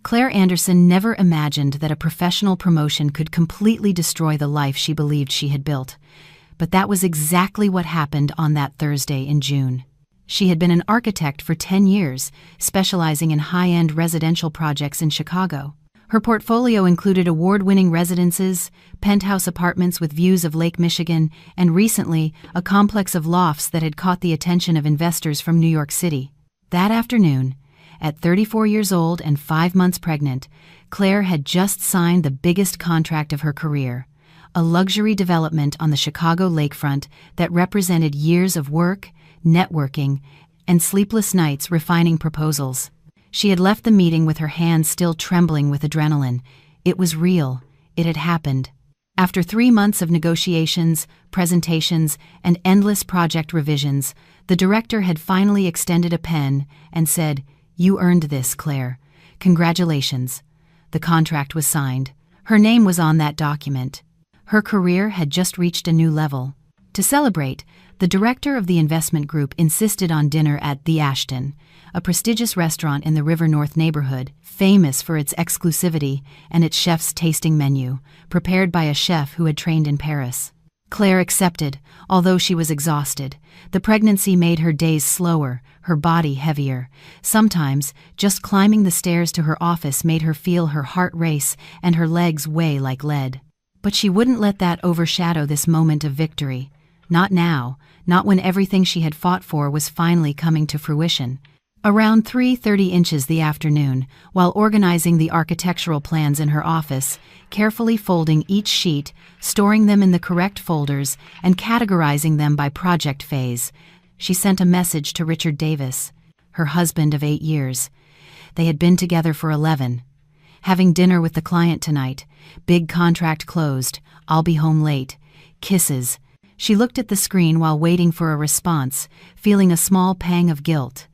Claire Anderson never imagined that a professional promotion could completely destroy the life she believed she had built. But that was exactly what happened on that Thursday in June. She had been an architect for 10 years, specializing in high-end residential projects in Chicago. Her portfolio included award-winning residences, penthouse apartments with views of Lake Michigan, and recently, a complex of lofts that had caught the attention of investors from New York City. That afternoon, at 34 years old and 5 months pregnant, Claire had just signed the biggest contract of her career, a luxury development on the Chicago lakefront that represented years of work, networking, and sleepless nights refining proposals. She had left the meeting with her hands still trembling with adrenaline. It was real. It had happened. After 3 months of negotiations, presentations, and endless project revisions, the director had finally extended a pen and said, "You earned this, Claire. Congratulations." The contract was signed. Her name was on that document. Her career had just reached a new level. To celebrate, the director of the investment group insisted on dinner at The Ashton, a prestigious restaurant in the River North neighborhood, famous for its exclusivity and its chef's tasting menu, prepared by a chef who had trained in Paris. Claire accepted, although she was exhausted. The pregnancy made her days slower, her body heavier. Sometimes, just climbing the stairs to her office made her feel her heart race and her legs weigh like lead. But she wouldn't let that overshadow this moment of victory. Not now, not when everything she had fought for was finally coming to fruition. Around 3:30 inches the afternoon, while organizing the architectural plans in her office, carefully folding each sheet, storing them in the correct folders, and categorizing them by project phase, she sent a message to Richard Davis, her husband of 8 years. They had been together for 11. "Having dinner with the client tonight. Big contract closed. I'll be home late. Kisses." She looked at the screen while waiting for a response, feeling a small pang of guilt.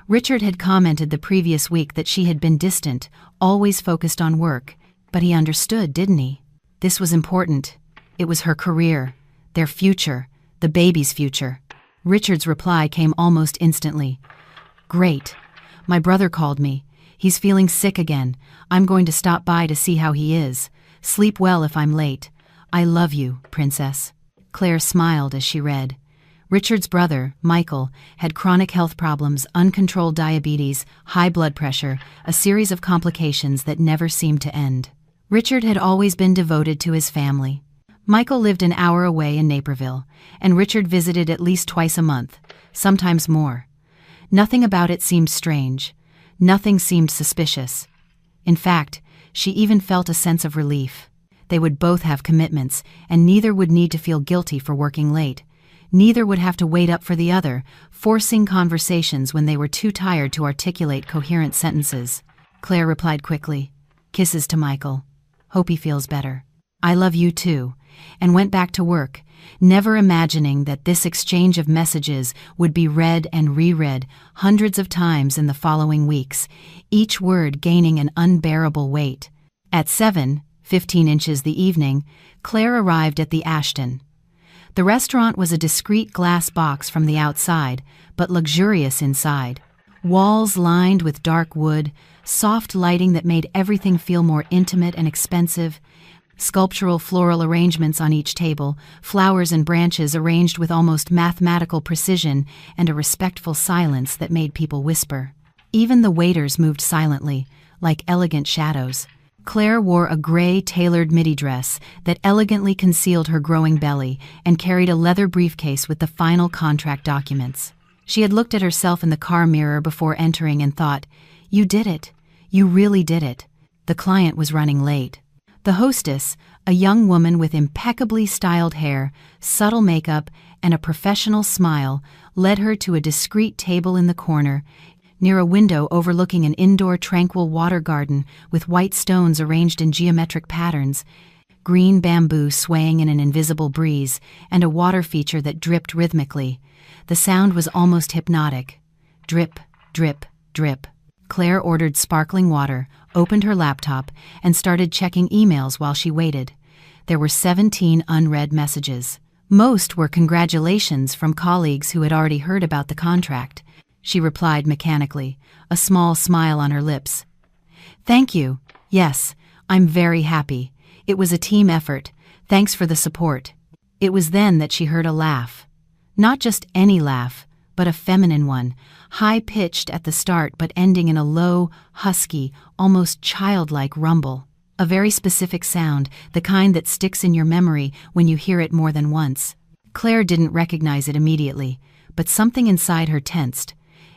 Richard had commented the previous week that she had been distant, always focused on work, but he understood, didn't he? This was important. It was her career, their future, the baby's future. Richard's reply came almost instantly. "Great. My brother called me. He's feeling sick again. I'm going to stop by to see how he is. Sleep well if I'm late. I love you, Princess." Claire smiled as she read. Richard's brother, Michael, had chronic health problems, uncontrolled diabetes, high blood pressure, a series of complications that never seemed to end. Richard had always been devoted to his family. Michael lived an hour away in Naperville, and Richard visited at least twice a month, sometimes more. Nothing about it seemed strange. Nothing seemed suspicious. In fact, she even felt a sense of relief. They would both have commitments, and neither would need to feel guilty for working late. Neither would have to wait up for the other, forcing conversations when they were too tired to articulate coherent sentences. Claire replied quickly, "Kisses to Michael. Hope he feels better. I love you too," and went back to work, never imagining that this exchange of messages would be read and reread hundreds of times in the following weeks, each word gaining an unbearable weight. At 7:15 inches the evening, Claire arrived at the Ashton. The restaurant was a discreet glass box from the outside, but luxurious inside. Walls lined with dark wood, soft lighting that made everything feel more intimate and expensive, sculptural floral arrangements on each table, flowers and branches arranged with almost mathematical precision, and a respectful silence that made people whisper. Even the waiters moved silently, like elegant shadows. Claire wore a gray tailored midi dress that elegantly concealed her growing belly and carried a leather briefcase with the final contract documents. She had looked at herself in the car mirror before entering and thought, "You did it. You really did it." The client was running late. The hostess, a young woman with impeccably styled hair, subtle makeup, and a professional smile, led her to a discreet table in the corner, near a window overlooking an indoor tranquil water garden with white stones arranged in geometric patterns, green bamboo swaying in an invisible breeze, and a water feature that dripped rhythmically. The sound was almost hypnotic. Drip, drip, drip. Claire ordered sparkling water, opened her laptop, and started checking emails while she waited. There were 17 unread messages. Most were congratulations from colleagues who had already heard about the contract. She replied mechanically, a small smile on her lips. "Thank you. Yes, I'm very happy. It was a team effort. Thanks for the support." It was then that she heard a laugh. Not just any laugh, but a feminine one, high-pitched at the start but ending in a low, husky, almost childlike rumble. A very specific sound, the kind that sticks in your memory when you hear it more than once. Claire didn't recognize it immediately, but something inside her tensed.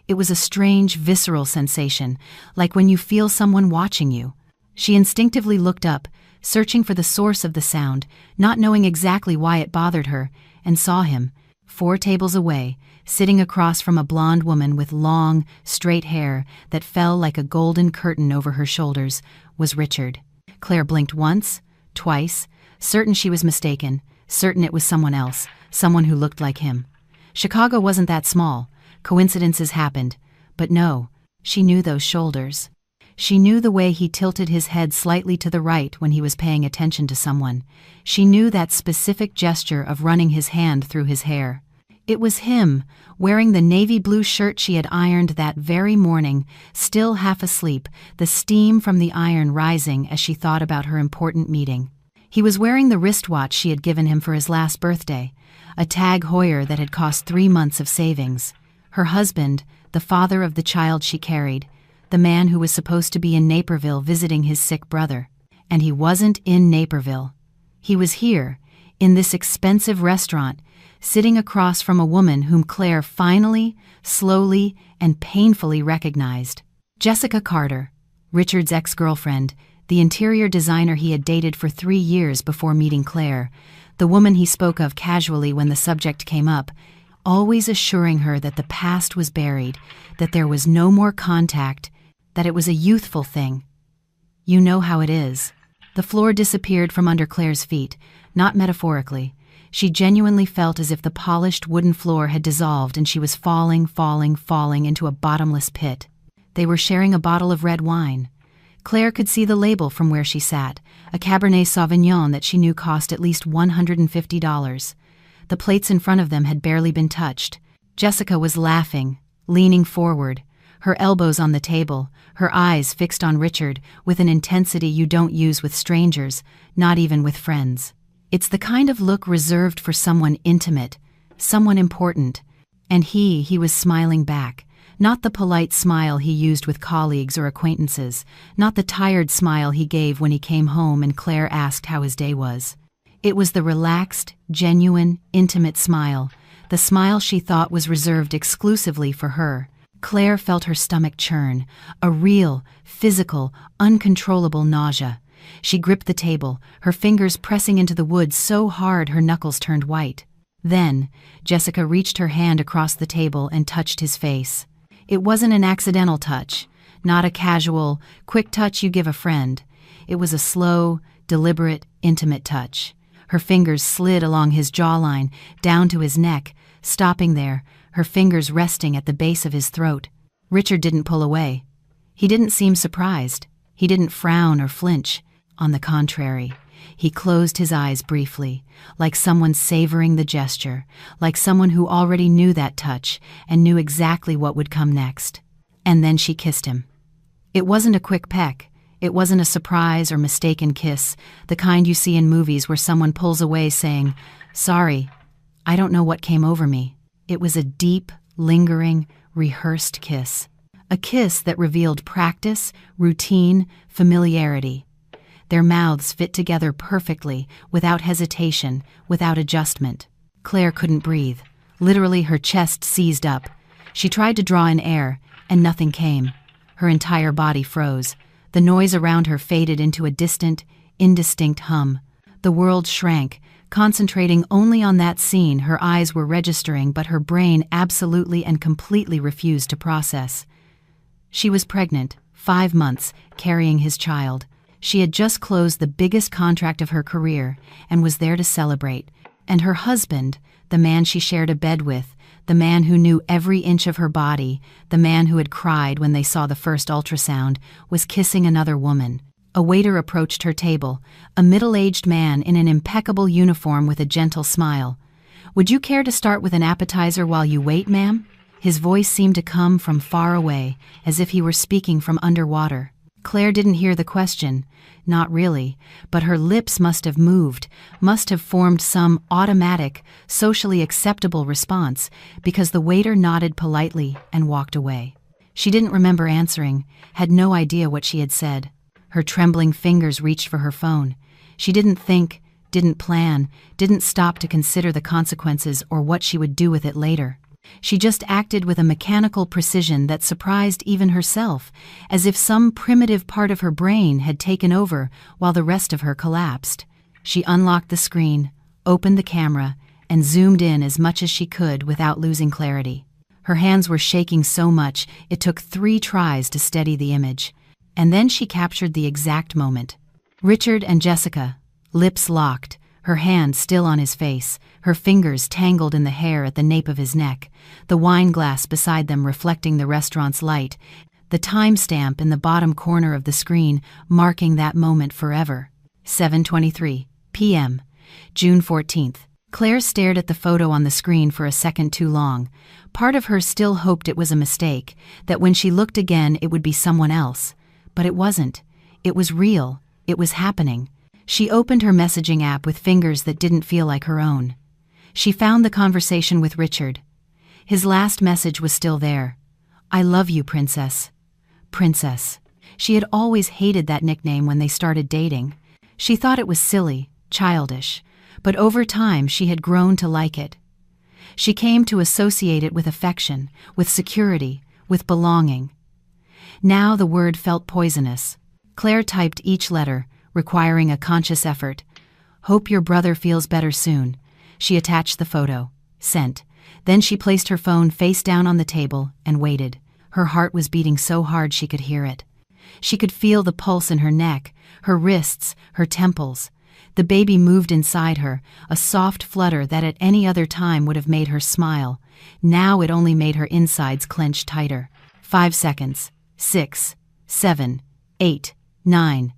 It was a strange, visceral sensation, like when you feel someone watching you. She instinctively looked up, searching for the source of the sound, not knowing exactly why it bothered her, and saw him, 4 tables away, sitting across from a blonde woman with long, straight hair that fell like a golden curtain over her shoulders, was Richard. Claire blinked once, twice, certain she was mistaken, certain it was someone else, someone who looked like him. Chicago wasn't that small. Coincidences happened. But no, she knew those shoulders. She knew the way he tilted his head slightly to the right when he was paying attention to someone. She knew that specific gesture of running his hand through his hair. It was him, wearing the navy blue shirt she had ironed that very morning, still half asleep, the steam from the iron rising as she thought about her important meeting. He was wearing the wristwatch she had given him for his last birthday, a Tag Heuer that had cost 3 months of savings. Her husband, the father of the child she carried, the man who was supposed to be in Naperville visiting his sick brother. And he wasn't in Naperville. He was here, in this expensive restaurant, sitting across from a woman whom Claire finally, slowly, and painfully recognized. Jessica Carter, Richard's ex-girlfriend, the interior designer he had dated for 3 years before meeting Claire, the woman he spoke of casually when the subject came up, always assuring her that the past was buried, that there was no more contact, that it was a youthful thing. You know how it is. The floor disappeared from under Claire's feet, not metaphorically. She genuinely felt as if the polished wooden floor had dissolved and she was falling into a bottomless pit. They were sharing a bottle of red wine. Claire could see the label from where she sat, a Cabernet Sauvignon that she knew cost at least $150. The plates in front of them had barely been touched. Jessica was laughing, leaning forward, her elbows on the table, her eyes fixed on Richard with an intensity you don't use with strangers, not even with friends. It's the kind of look reserved for someone intimate, someone important. And he was smiling back. Not the polite smile he used with colleagues or acquaintances, not the tired smile he gave when he came home and Claire asked how his day was. It was the relaxed, genuine, intimate smile, the smile she thought was reserved exclusively for her. Claire felt her stomach churn, a real, physical, uncontrollable nausea. She gripped the table, her fingers pressing into the wood so hard her knuckles turned white. Then, Jessica reached her hand across the table and touched his face. It wasn't an accidental touch, not a casual, quick touch you give a friend. It was a slow, deliberate, intimate touch. Her fingers slid along his jawline, down to his neck, stopping there, her fingers resting at the base of his throat. Richard didn't pull away. He didn't seem surprised. He didn't frown or flinch. On the contrary, he closed his eyes briefly, like someone savoring the gesture, like someone who already knew that touch and knew exactly what would come next. And then she kissed him. It wasn't a quick peck. It wasn't a surprise or mistaken kiss, the kind you see in movies where someone pulls away saying, "Sorry, I don't know what came over me." It was a deep, lingering, rehearsed kiss. A kiss that revealed practice, routine, familiarity. Their mouths fit together perfectly, without hesitation, without adjustment. Claire couldn't breathe. Literally, her chest seized up. She tried to draw in air, and nothing came. Her entire body froze. The noise around her faded into a distant, indistinct hum. The world shrank, concentrating only on that scene her eyes were registering, but her brain absolutely and completely refused to process. She was pregnant, 5 months, carrying his child. She had just closed the biggest contract of her career and was there to celebrate. And her husband, the man she shared a bed with, the man who knew every inch of her body, the man who had cried when they saw the first ultrasound, was kissing another woman. A waiter approached her table, a middle-aged man in an impeccable uniform with a gentle smile. "Would you care to start with an appetizer while you wait, ma'am?" His voice seemed to come from far away, as if he were speaking from underwater. Claire didn't hear the question. Not really, but her lips must have moved, must have formed some automatic, socially acceptable response, because the waiter nodded politely and walked away. She didn't remember answering, had no idea what she had said. Her trembling fingers reached for her phone. She didn't think, didn't plan, didn't stop to consider the consequences or what she would do with it later. She just acted with a mechanical precision that surprised even herself, as if some primitive part of her brain had taken over while the rest of her collapsed. She unlocked the screen, opened the camera, and zoomed in as much as she could without losing clarity. Her hands were shaking so much it took 3 tries to steady the image. And then she captured the exact moment. Richard and Jessica, lips locked, her hand still on his face, her fingers tangled in the hair at the nape of his neck, the wine glass beside them reflecting the restaurant's light, the timestamp in the bottom corner of the screen marking that moment forever. 7:23 p.m., June 14th. Claire stared at the photo on the screen for a second too long. Part of her still hoped it was a mistake, that when she looked again it would be someone else. But it wasn't. It was real. It was happening. She opened her messaging app with fingers that didn't feel like her own. She found the conversation with Richard. His last message was still there. "I love you, Princess." Princess. She had always hated that nickname when they started dating. She thought it was silly, childish, but over time she had grown to like it. She came to associate it with affection, with security, with belonging. Now the word felt poisonous. Claire typed each letter, requiring a conscious effort. "Hope your brother feels better soon." She attached the photo. Sent. Then she placed her phone face down on the table and waited. Her heart was beating so hard she could hear it. She could feel the pulse in her neck, her wrists, her temples. The baby moved inside her, a soft flutter that at any other time would have made her smile. Now it only made her insides clench tighter. 5 seconds. 6, 7, 8, 9.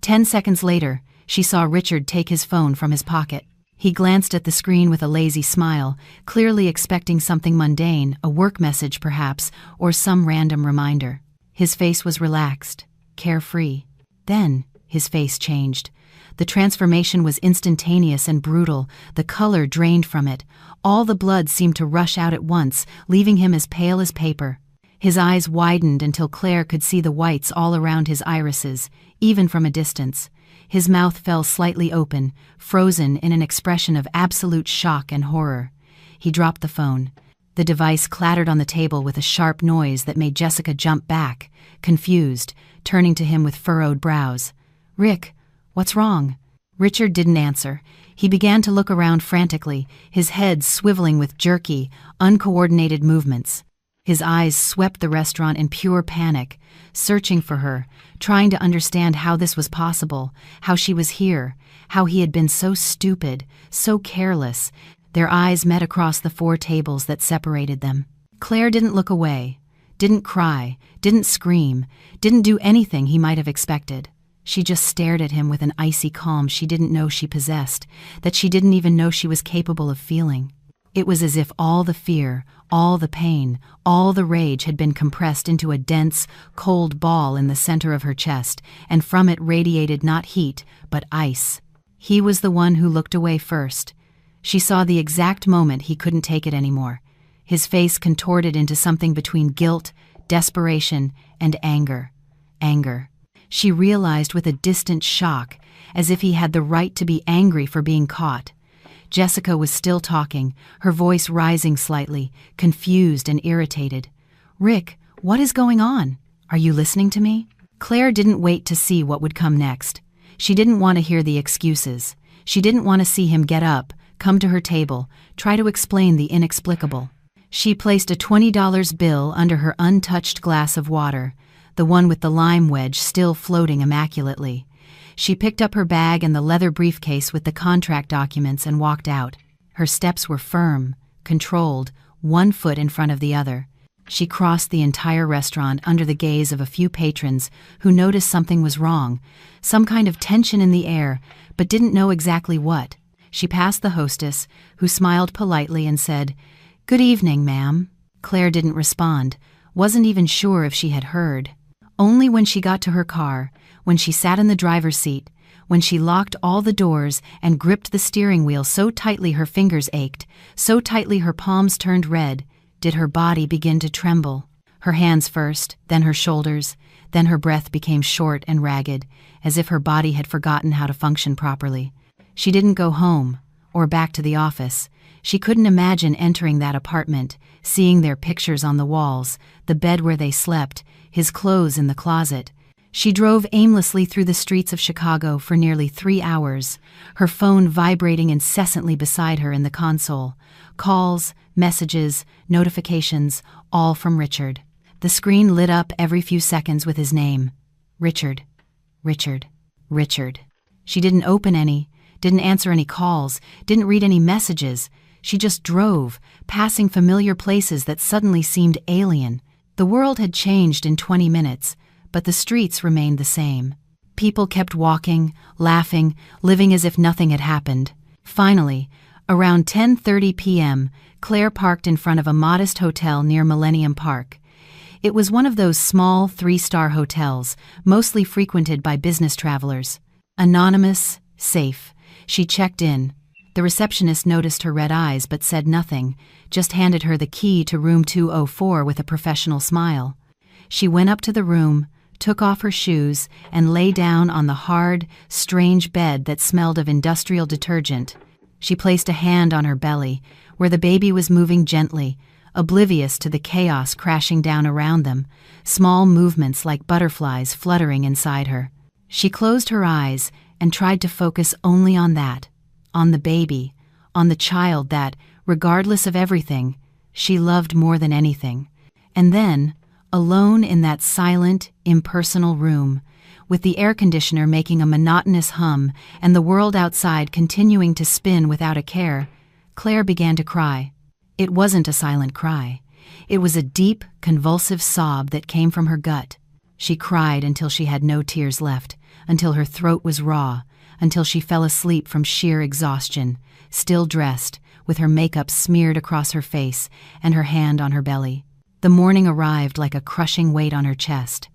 10 seconds later, she saw Richard take his phone from his pocket. He glanced at the screen with a lazy smile, clearly expecting something mundane, a work message perhaps, or some random reminder. His face was relaxed, carefree. Then, his face changed. The transformation was instantaneous and brutal, the color drained from it. All the blood seemed to rush out at once, leaving him as pale as paper. His eyes widened until Claire could see the whites all around his irises, even from a distance. His mouth fell slightly open, frozen in an expression of absolute shock and horror. He dropped the phone. The device clattered on the table with a sharp noise that made Jessica jump back, confused, turning to him with furrowed brows. "Rick, what's wrong?" Richard didn't answer. He began to look around frantically, his head swiveling with jerky, uncoordinated movements. His eyes swept the restaurant in pure panic, searching for her, trying to understand how this was possible, how she was here, how he had been so stupid, so careless. Their eyes met across the 4 tables that separated them. Claire didn't look away, didn't cry, didn't scream, didn't do anything he might have expected. She just stared at him with an icy calm she didn't know she possessed, that she didn't even know she was capable of feeling. It was as if all the fear, all the pain, all the rage had been compressed into a dense, cold ball in the center of her chest, and from it radiated not heat, but ice. He was the one who looked away first. She saw the exact moment he couldn't take it anymore. His face contorted into something between guilt, desperation, and anger. Anger. She realized with a distant shock, as if he had the right to be angry for being caught. Jessica was still talking, her voice rising slightly, confused and irritated. "Rick, what is going on? Are you listening to me?" Claire didn't wait to see what would come next. She didn't want to hear the excuses. She didn't want to see him get up, come to her table, try to explain the inexplicable. She placed a $20 bill under her untouched glass of water, the one with the lime wedge still floating immaculately. She picked up her bag and the leather briefcase with the contract documents and walked out. Her steps were firm, controlled, 1 foot in front of the other. She crossed the entire restaurant under the gaze of a few patrons who noticed something was wrong, some kind of tension in the air, but didn't know exactly what. She passed the hostess, who smiled politely and said, "Good evening, ma'am." Claire didn't respond, wasn't even sure if she had heard. Only when she got to her car, when she sat in the driver's seat, when she locked all the doors and gripped the steering wheel so tightly her fingers ached, so tightly her palms turned red, did her body begin to tremble. Her hands first, then her shoulders, then her breath became short and ragged, as if her body had forgotten how to function properly. She didn't go home, or back to the office. She couldn't imagine entering that apartment, seeing their pictures on the walls, the bed where they slept, his clothes in the closet. She drove aimlessly through the streets of Chicago for nearly 3 hours, her phone vibrating incessantly beside her in the console. Calls, messages, notifications, all from Richard. The screen lit up every few seconds with his name. Richard. Richard. Richard. She didn't open any, didn't answer any calls, didn't read any messages. She just drove, passing familiar places that suddenly seemed alien. The world had changed in 20 minutes, but the streets remained the same. People kept walking, laughing, living as if nothing had happened. Finally, around 10:30 p.m., Claire parked in front of a modest hotel near Millennium Park. It was one of those small 3-star hotels, mostly frequented by business travelers. Anonymous, safe. She checked in. The receptionist noticed her red eyes but said nothing, just handed her the key to room 204 with a professional smile. She went up to the room, took off her shoes, and lay down on the hard, strange bed that smelled of industrial detergent. She placed a hand on her belly, where the baby was moving gently, oblivious to the chaos crashing down around them, small movements like butterflies fluttering inside her. She closed her eyes and tried to focus only on that, on the baby, on the child that, regardless of everything, she loved more than anything. And then, alone in that silent, impersonal room, with the air conditioner making a monotonous hum and the world outside continuing to spin without a care, Claire began to cry. It wasn't a silent cry. It was a deep, convulsive sob that came from her gut. She cried until she had no tears left, until her throat was raw, until she fell asleep from sheer exhaustion, still dressed, with her makeup smeared across her face and her hand on her belly. The morning arrived like a crushing weight on her chest.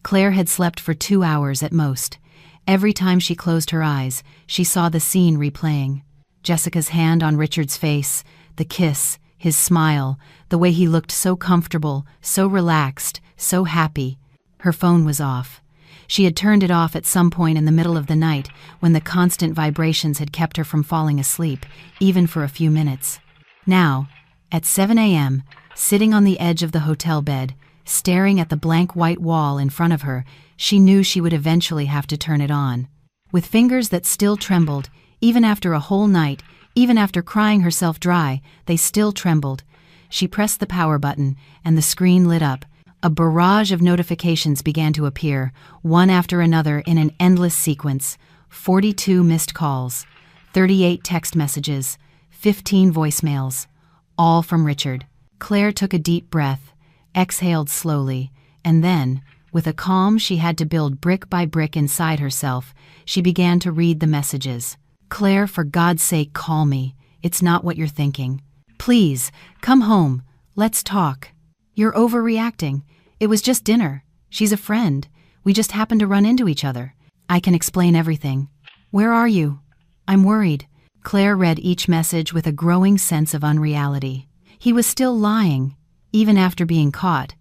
Claire had slept for 2 hours at most. Every time she closed her eyes, she saw the scene replaying. Jessica's hand on Richard's face, the kiss, his smile, the way he looked so comfortable, so relaxed, so happy. Her phone was off. She had turned it off at some point in the middle of the night when the constant vibrations had kept her from falling asleep, even for a few minutes. Now, at 7 a.m., sitting on the edge of the hotel bed, staring at the blank white wall in front of her, she knew she would eventually have to turn it on. With fingers that still trembled, even after a whole night, even after crying herself dry, they still trembled. She pressed the power button, and the screen lit up. A barrage of notifications began to appear, one after another in an endless sequence. 42 missed calls, 38 text messages, 15 voicemails, all from Richard. Claire took a deep breath, exhaled slowly, and then, with a calm she had to build brick by brick inside herself, she began to read the messages. Claire, for God's sake, call me. It's not what you're thinking. Please, come home. Let's talk. You're overreacting. It was just dinner. She's a friend. We just happened to run into each other. I can explain everything. Where are you? I'm worried. Claire read each message with a growing sense of unreality. He was still lying, even after being caught,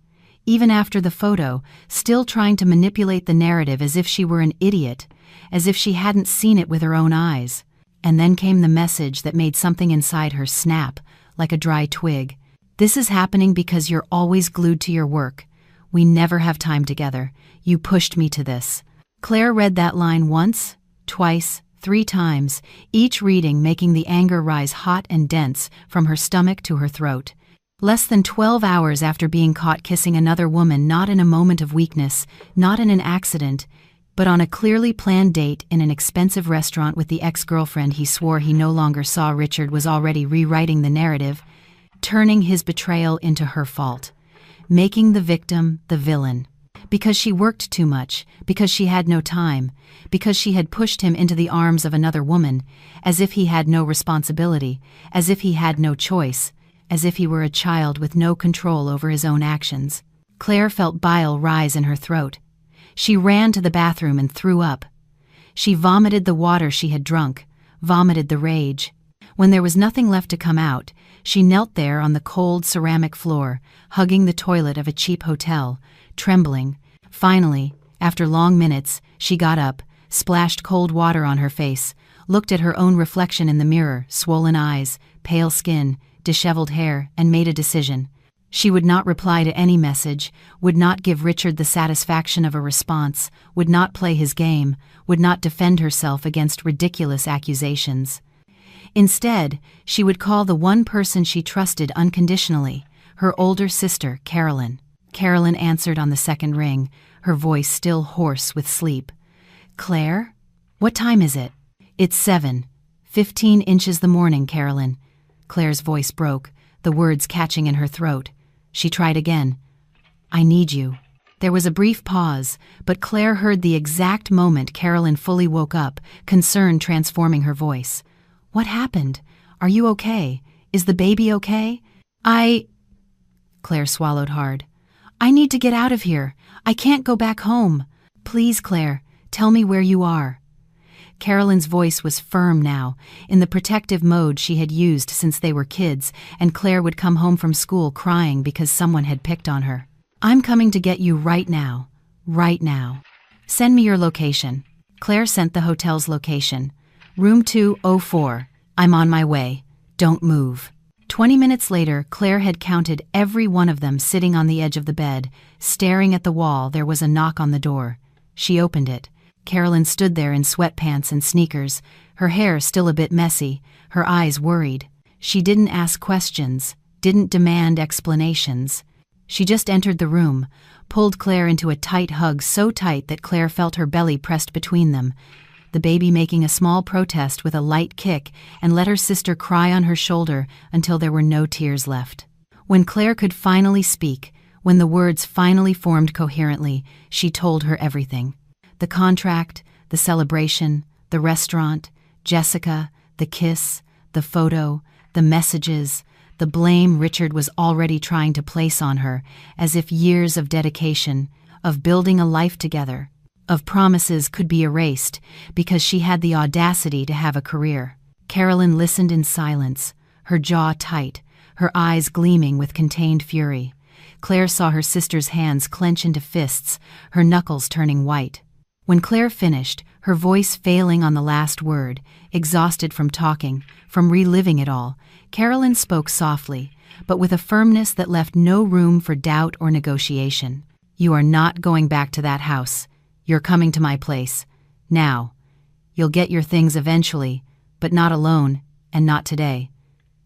even after the photo, still trying to manipulate the narrative as if she were an idiot, as if she hadn't seen it with her own eyes. And then came the message that made something inside her snap, like a dry twig. This is happening because you're always glued to your work. We never have time together. You pushed me to this. Claire read that line once, twice, 3 times, each reading making the anger rise hot and dense from her stomach to her throat. Less than 12 hours after being caught kissing another woman, not in a moment of weakness, not in an accident, but on a clearly planned date in an expensive restaurant with the ex-girlfriend he swore he no longer saw, Richard was already rewriting the narrative, turning his betrayal into her fault, making the victim the villain. Because she worked too much, because she had no time, because she had pushed him into the arms of another woman, as if he had no responsibility, as if he had no choice, as if he were a child with no control over his own actions. Claire felt bile rise in her throat. She ran to the bathroom and threw up. She vomited the water she had drunk, vomited the rage. When there was nothing left to come out, she knelt there on the cold ceramic floor, hugging the toilet of a cheap hotel, trembling. Finally, after long minutes, she got up, splashed cold water on her face, looked at her own reflection in the mirror, swollen eyes, pale skin, disheveled hair, and made a decision. She would not reply to any message, would not give Richard the satisfaction of a response, would not play his game, would not defend herself against ridiculous accusations. Instead, she would call the one person she trusted unconditionally, her older sister, Carolyn. Carolyn answered on the second ring, her voice still hoarse with sleep. "Claire? What time is it?" "It's 7:15 the morning, Carolyn." Claire's voice broke, the words catching in her throat. She tried again. "I need you." There was a brief pause, but Claire heard the exact moment Carolyn fully woke up, concern transforming her voice. "What happened? Are you okay? Is the baby okay?" Claire swallowed hard. "I need to get out of here. I can't go back home. Please, Claire, tell me where you are." Carolyn's voice was firm now, in the protective mode she had used since they were kids, and Claire would come home from school crying because someone had picked on her. "I'm coming to get you right now. Right now. Send me your location." Claire sent the hotel's location. "Room 204. I'm on my way. Don't move." 20 minutes later, Claire had counted every one of them sitting on the edge of the bed. Staring at the wall, there was a knock on the door. She opened it. Carolyn stood there in sweatpants and sneakers, her hair still a bit messy, her eyes worried. She didn't ask questions, didn't demand explanations. She just entered the room, pulled Claire into a tight hug so tight that Claire felt her belly pressed between them, the baby making a small protest with a light kick, and let her sister cry on her shoulder until there were no tears left. When Claire could finally speak, when the words finally formed coherently, she told her everything. The contract, the celebration, the restaurant, Jessica, the kiss, the photo, the messages, the blame Richard was already trying to place on her, as if years of dedication, of building a life together, of promises could be erased because she had the audacity to have a career. Carolyn listened in silence, her jaw tight, her eyes gleaming with contained fury. Claire saw her sister's hands clench into fists, her knuckles turning white. When Claire finished, her voice failing on the last word, exhausted from talking, from reliving it all, Carolyn spoke softly, but with a firmness that left no room for doubt or negotiation. "You are not going back to that house. You're coming to my place. Now. You'll get your things eventually, but not alone, and not today.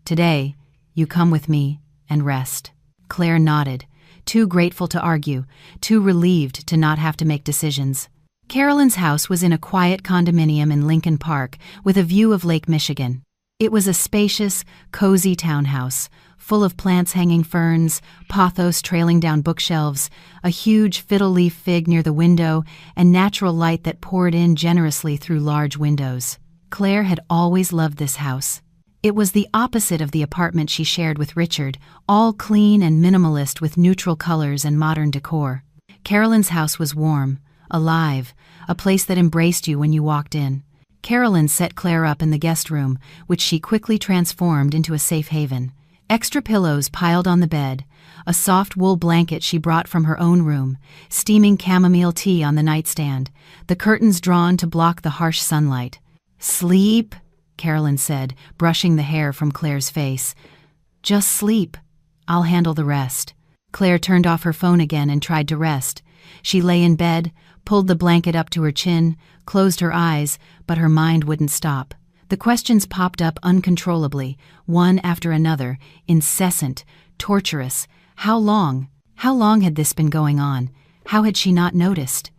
Today, you come with me and rest." Claire nodded, too grateful to argue, too relieved to not have to make decisions. Carolyn's house was in a quiet condominium in Lincoln Park with a view of Lake Michigan. It was a spacious, cozy townhouse, full of plants hanging ferns, pothos trailing down bookshelves, a huge fiddle-leaf fig near the window, and natural light that poured in generously through large windows. Claire had always loved this house. It was the opposite of the apartment she shared with Richard, all clean and minimalist with neutral colors and modern decor. Carolyn's house was warm, alive, a place that embraced you when you walked in. Carolyn set Claire up in the guest room, which she quickly transformed into a safe haven. Extra pillows piled on the bed, a soft wool blanket she brought from her own room, steaming chamomile tea on the nightstand, the curtains drawn to block the harsh sunlight. "Sleep," Carolyn said, brushing the hair from Claire's face. "Just sleep. I'll handle the rest." Claire turned off her phone again and tried to rest. She lay in bed, pulled the blanket up to her chin, closed her eyes, but her mind wouldn't stop. The questions popped up uncontrollably, one after another, incessant, torturous. How long? How long had this been going on? How had she not noticed?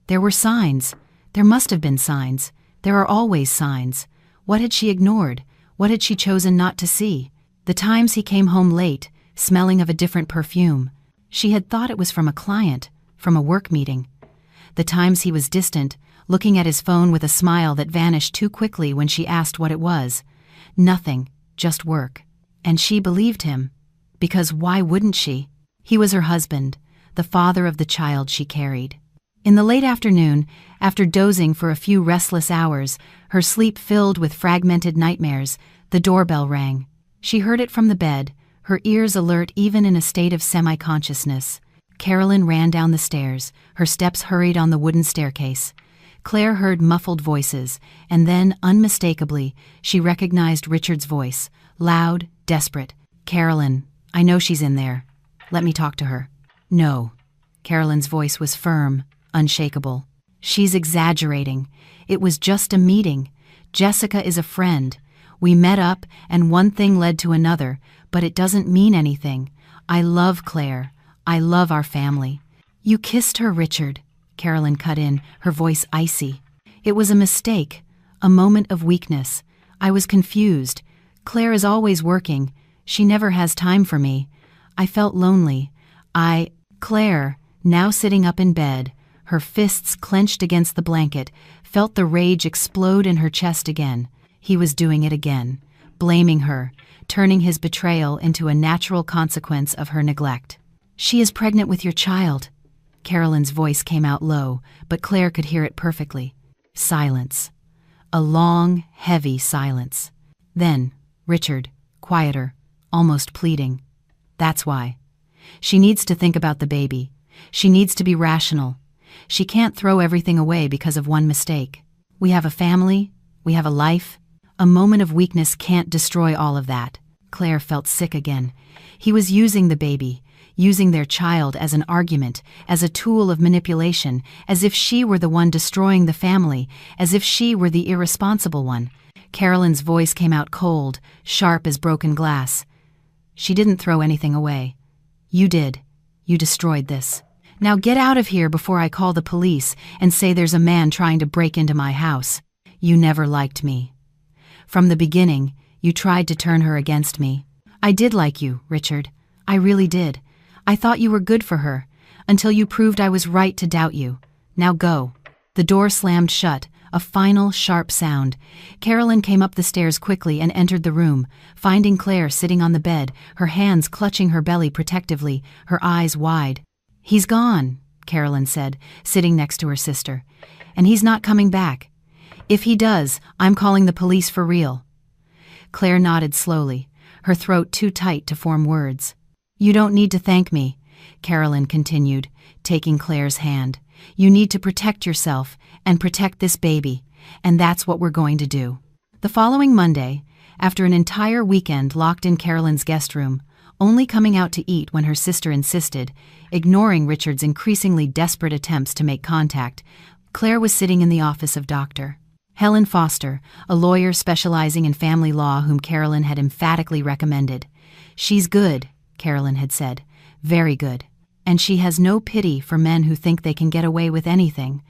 There were signs. There must have been signs. There are always signs. What had she ignored? What had she chosen not to see? The times he came home late, smelling of a different perfume. She had thought it was from a client, from a work meeting. The times he was distant, looking at his phone with a smile that vanished too quickly when she asked what it was. Nothing, just work. And she believed him. Because why wouldn't she? He was her husband, the father of the child she carried. In the late afternoon, after dozing for a few restless hours, her sleep filled with fragmented nightmares, the doorbell rang. She heard it from the bed, her ears alert even in a state of semi-consciousness. Carolyn ran down the stairs, her steps hurried on the wooden staircase. Claire heard muffled voices, and then, unmistakably, she recognized Richard's voice, loud, desperate. "Carolyn, I know she's in there. Let me talk to her." "No." Carolyn's voice was firm, unshakable. "She's exaggerating. It was just a meeting. Jessica is a friend. We met up, and one thing led to another, but it doesn't mean anything. I love Claire. I love our family." "You kissed her, Richard," Carolyn cut in, her voice icy. "It was a mistake, a moment of weakness. I was confused. Claire is always working. She never has time for me. I felt lonely. Claire, now sitting up in bed, her fists clenched against the blanket, felt the rage explode in her chest again. He was doing it again, blaming her, turning his betrayal into a natural consequence of her neglect. "She is pregnant with your child." Carolyn's voice came out low, but Claire could hear it perfectly. Silence. A long, heavy silence. Then, Richard, quieter, almost pleading. "That's why. She needs to think about the baby. She needs to be rational. She can't throw everything away because of one mistake. We have a family. We have a life. A moment of weakness can't destroy all of that." Claire felt sick again. He was using the baby, using their child as an argument, as a tool of manipulation, as if she were the one destroying the family, as if she were the irresponsible one. Carolyn's voice came out cold, sharp as broken glass. "She didn't throw anything away. You did. You destroyed this. Now get out of here before I call the police and say there's a man trying to break into my house. You never liked me. From the beginning, you tried to turn her against me. I did like you, Richard. I really did. I thought you were good for her, until you proved I was right to doubt you. Now go." The door slammed shut, a final, sharp sound. Carolyn came up the stairs quickly and entered the room, finding Claire sitting on the bed, her hands clutching her belly protectively, her eyes wide. "He's gone," Carolyn said, sitting next to her sister. "And he's not coming back. If he does, I'm calling the police for real." Claire nodded slowly, her throat too tight to form words. "You don't need to thank me," Carolyn continued, taking Claire's hand. "You need to protect yourself and protect this baby, and that's what we're going to do." The following Monday, after an entire weekend locked in Carolyn's guest room, only coming out to eat when her sister insisted, ignoring Richard's increasingly desperate attempts to make contact, Claire was sitting in the office of Dr. Helen Foster, a lawyer specializing in family law whom Carolyn had emphatically recommended. "She's good," Carolyn had said, "very good. And she has no pity for men who think they can get away with anything.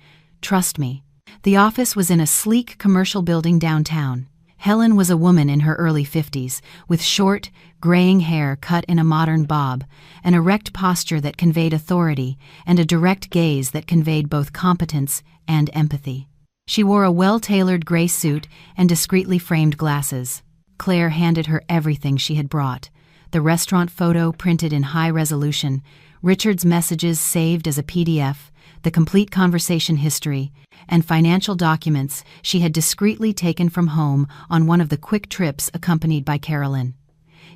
Trust me." The office was in a sleek commercial building downtown. Helen was a woman in her early 50s, with short, graying hair cut in a modern bob, an erect posture that conveyed authority, and a direct gaze that conveyed both competence and empathy. She wore a well-tailored gray suit and discreetly framed glasses. Claire handed her everything she had brought: the restaurant photo printed in high resolution, Richard's messages saved as a PDF, the complete conversation history, and financial documents she had discreetly taken from home on one of the quick trips accompanied by Carolyn.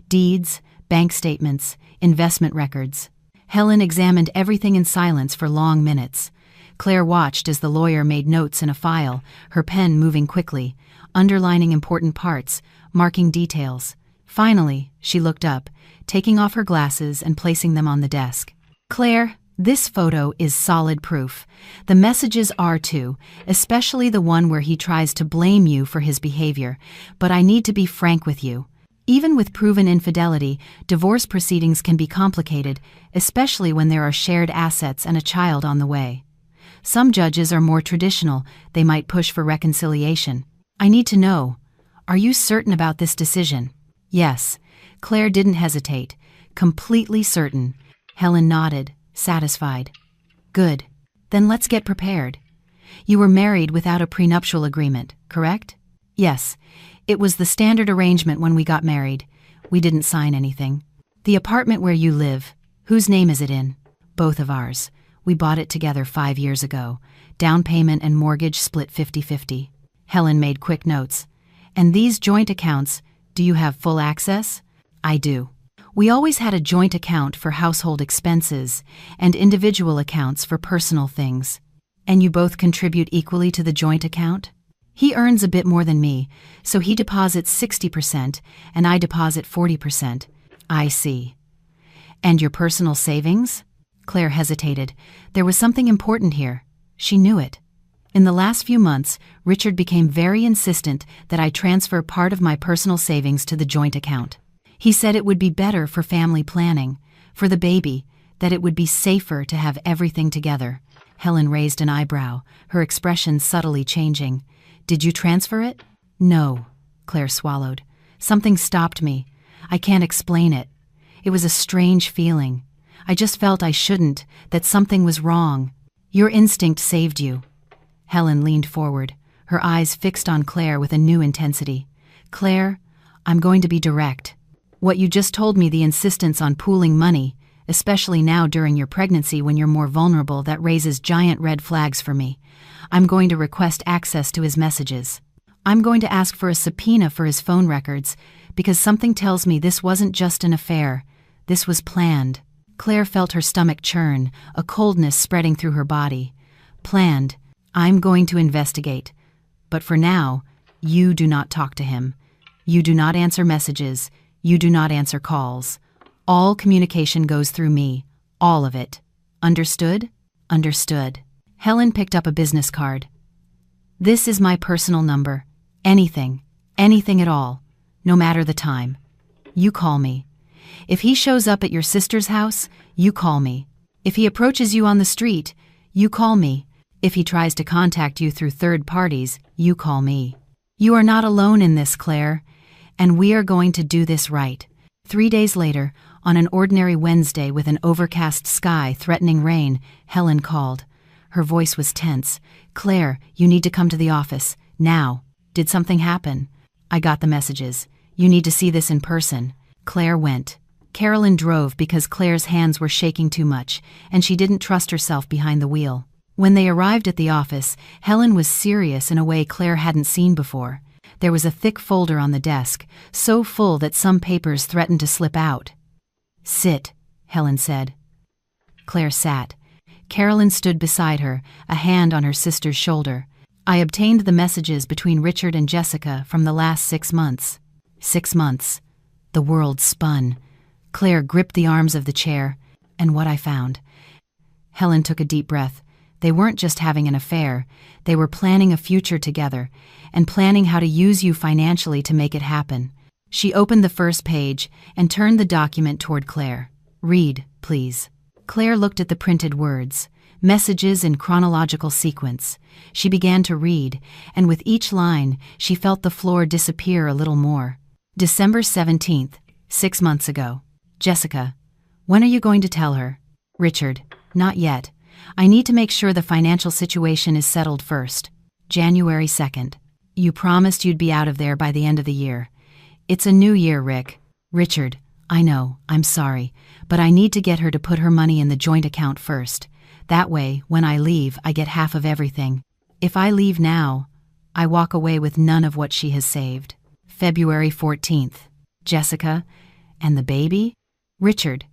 Deeds, bank statements, investment records. Helen examined everything in silence for long minutes. Claire watched as the lawyer made notes in a file, her pen moving quickly, underlining important parts, marking details. Finally, she looked up, taking off her glasses and placing them on the desk. "Claire, this photo is solid proof. The messages are too, especially the one where he tries to blame you for his behavior. But I need to be frank with you. Even with proven infidelity, divorce proceedings can be complicated, especially when there are shared assets and a child on the way. Some judges are more traditional, they might push for reconciliation. I need to know, are you certain about this decision?" "Yes." Claire didn't hesitate. "Completely certain." Helen nodded, satisfied. "Good. Then let's get prepared. You were married without a prenuptial agreement, correct?" "Yes. It was the standard arrangement when we got married. We didn't sign anything." "The apartment where you live, whose name is it in?" Both of ours. We bought it together 5 years ago. Down payment and mortgage split 50-50. Helen made quick notes. And these joint accounts, do you have full access? I do. We always had a joint account for household expenses and individual accounts for personal things. And you both contribute equally to the joint account? He earns a bit more than me, so he deposits 60% and I deposit 40%. I see. And your personal savings? Claire hesitated. There was something important here. She knew it. In the last few months, Richard became very insistent that I transfer part of my personal savings to the joint account. He said it would be better for family planning, for the baby, that it would be safer to have everything together. Helen raised an eyebrow, her expression subtly changing. Did you transfer it? No, Claire swallowed. Something stopped me. I can't explain it. It was a strange feeling. I just felt I shouldn't, that something was wrong. Your instinct saved you. Helen leaned forward, her eyes fixed on Claire with a new intensity. Claire, I'm going to be direct. What you just told me, the insistence on pooling money, especially now during your pregnancy when you're more vulnerable, that raises giant red flags for me. I'm going to request access to his messages. I'm going to ask for a subpoena for his phone records, because something tells me this wasn't just an affair. This was planned. Claire felt her stomach churn, a coldness spreading through her body. Planned. I'm going to investigate. But for now, you do not talk to him. You do not answer messages. You do not answer calls. All communication goes through me. All of it. Understood? Understood. Helen picked up a business card. This is my personal number. Anything at all, no matter the time. You call me. If he shows up at your sister's house, you call me. If he approaches you on the street, you call me. If he tries to contact you through third parties, you call me. You are not alone in this, Claire, and we are going to do this right. 3 days later, on an ordinary Wednesday with an overcast sky threatening rain, Helen called. Her voice was tense. Claire, you need to come to the office. Now. Did something happen? I got the messages. You need to see this in person. Claire went. Carolyn drove because Claire's hands were shaking too much, and she didn't trust herself behind the wheel. When they arrived at the office, Helen was serious in a way Claire hadn't seen before. There was a thick folder on the desk, so full that some papers threatened to slip out. Sit, Helen said. Claire sat. Carolyn stood beside her, a hand on her sister's shoulder. I obtained the messages between Richard and Jessica from the last 6 months. 6 months. The world spun. Claire gripped the arms of the chair, and what I found. Helen took a deep breath. They weren't just having an affair. They were planning a future together, and planning how to use you financially to make it happen. She opened the first page and turned the document toward Claire. Read, please. Claire looked at the printed words, messages in chronological sequence. She began to read, and with each line, she felt the floor disappear a little more. December 17th, 6 months ago. Jessica, when are you going to tell her? Richard, not yet. I need to make sure the financial situation is settled first. January 2nd. You promised you'd be out of there by the end of the year. It's a new year, Rick. Richard, I know, I'm sorry, but I need to get her to put her money in the joint account first. That way, when I leave, I get half of everything. If I leave now, I walk away with none of what she has saved. February 14th. Jessica, and the baby? Richard,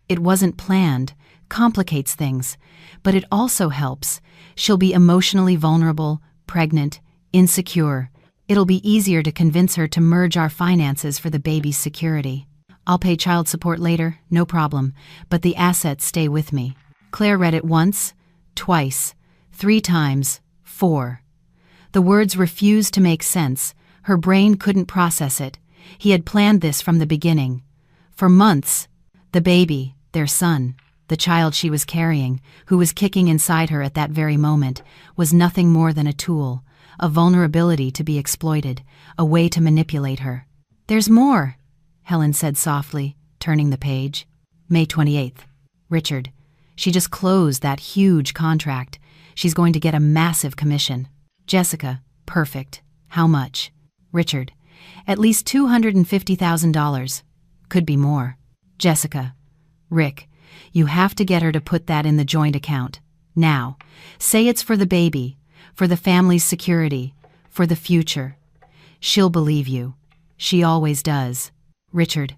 it wasn't planned, complicates things, but it also helps. She'll be emotionally vulnerable, pregnant, insecure. It'll be easier to convince her to merge our finances for the baby's security. I'll pay child support later, no problem, but the assets stay with me. Claire read it once, twice, 3 times, 4. The words refused to make sense. Her brain couldn't process it. He had planned this from the beginning. For months, the baby, their son, the child she was carrying, who was kicking inside her at that very moment, was nothing more than a tool, a vulnerability to be exploited, a way to manipulate her. There's more, Helen said softly, turning the page. May 28th. Richard, she just closed that huge contract. She's going to get a massive commission. Jessica, perfect. How much? Richard, at least $250,000. Could be more. Jessica, Rick, You have to get her to put that in the joint account. Now, say it's for the baby, for the family's security, for the future. She'll believe you. She always does. Richard,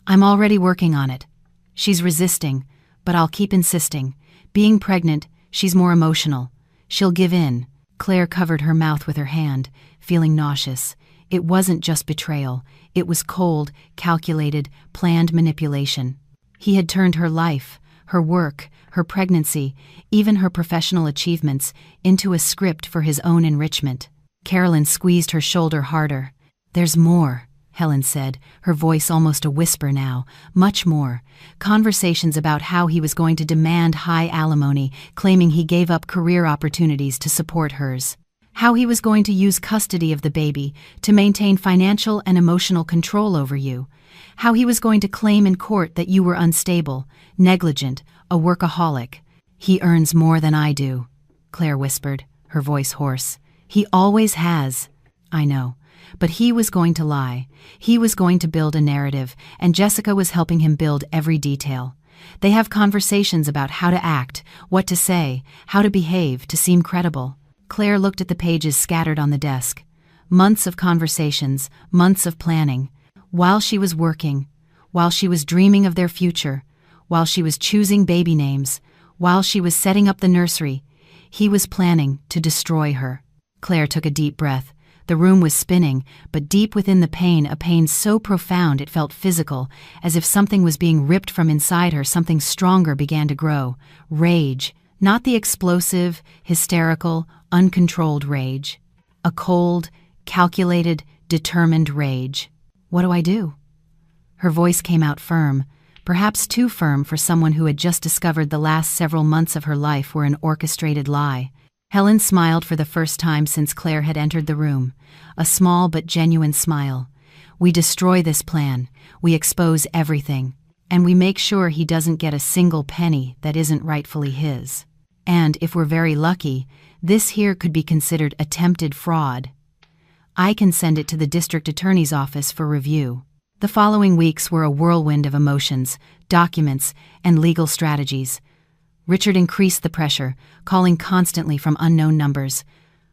I'm already working on it. She's resisting, but I'll keep insisting. Being pregnant, she's more emotional. She'll give in. Claire covered her mouth with her hand, feeling nauseous. It wasn't just betrayal. It was cold, calculated, planned manipulation. He had turned her life, her work, her pregnancy, even her professional achievements, into a script for his own enrichment. Carolyn squeezed her shoulder harder. There's more, Helen said, her voice almost a whisper now. Much more. Conversations about how he was going to demand high alimony, claiming he gave up career opportunities to support hers. How he was going to use custody of the baby to maintain financial and emotional control over you. How he was going to claim in court that you were unstable, negligent, a workaholic. He earns more than I do, Claire whispered, her voice hoarse. He always has. I know. But he was going to lie. He was going to build a narrative, and Jessica was helping him build every detail. They have conversations about how to act, what to say, how to behave to seem credible. Claire looked at the pages scattered on the desk. Months of conversations, months of planning. While she was working, while she was dreaming of their future, while she was choosing baby names, while she was setting up the nursery, he was planning to destroy her. Claire took a deep breath. The room was spinning, but deep within the pain, a pain so profound it felt physical, as if something was being ripped from inside her. Something stronger began to grow. Rage. Not the explosive, hysterical, uncontrolled rage. A cold, calculated, determined rage. What do I do? Her voice came out firm, perhaps too firm for someone who had just discovered the last several months of her life were an orchestrated lie. Helen smiled for the first time since Claire had entered the room, a small but genuine smile. We destroy this plan, we expose everything, and we make sure he doesn't get a single penny that isn't rightfully his. And if we're very lucky, this here could be considered attempted fraud. I can send it to the district attorney's office for review. The following weeks were a whirlwind of emotions, documents, and legal strategies. Richard increased the pressure, calling constantly from unknown numbers.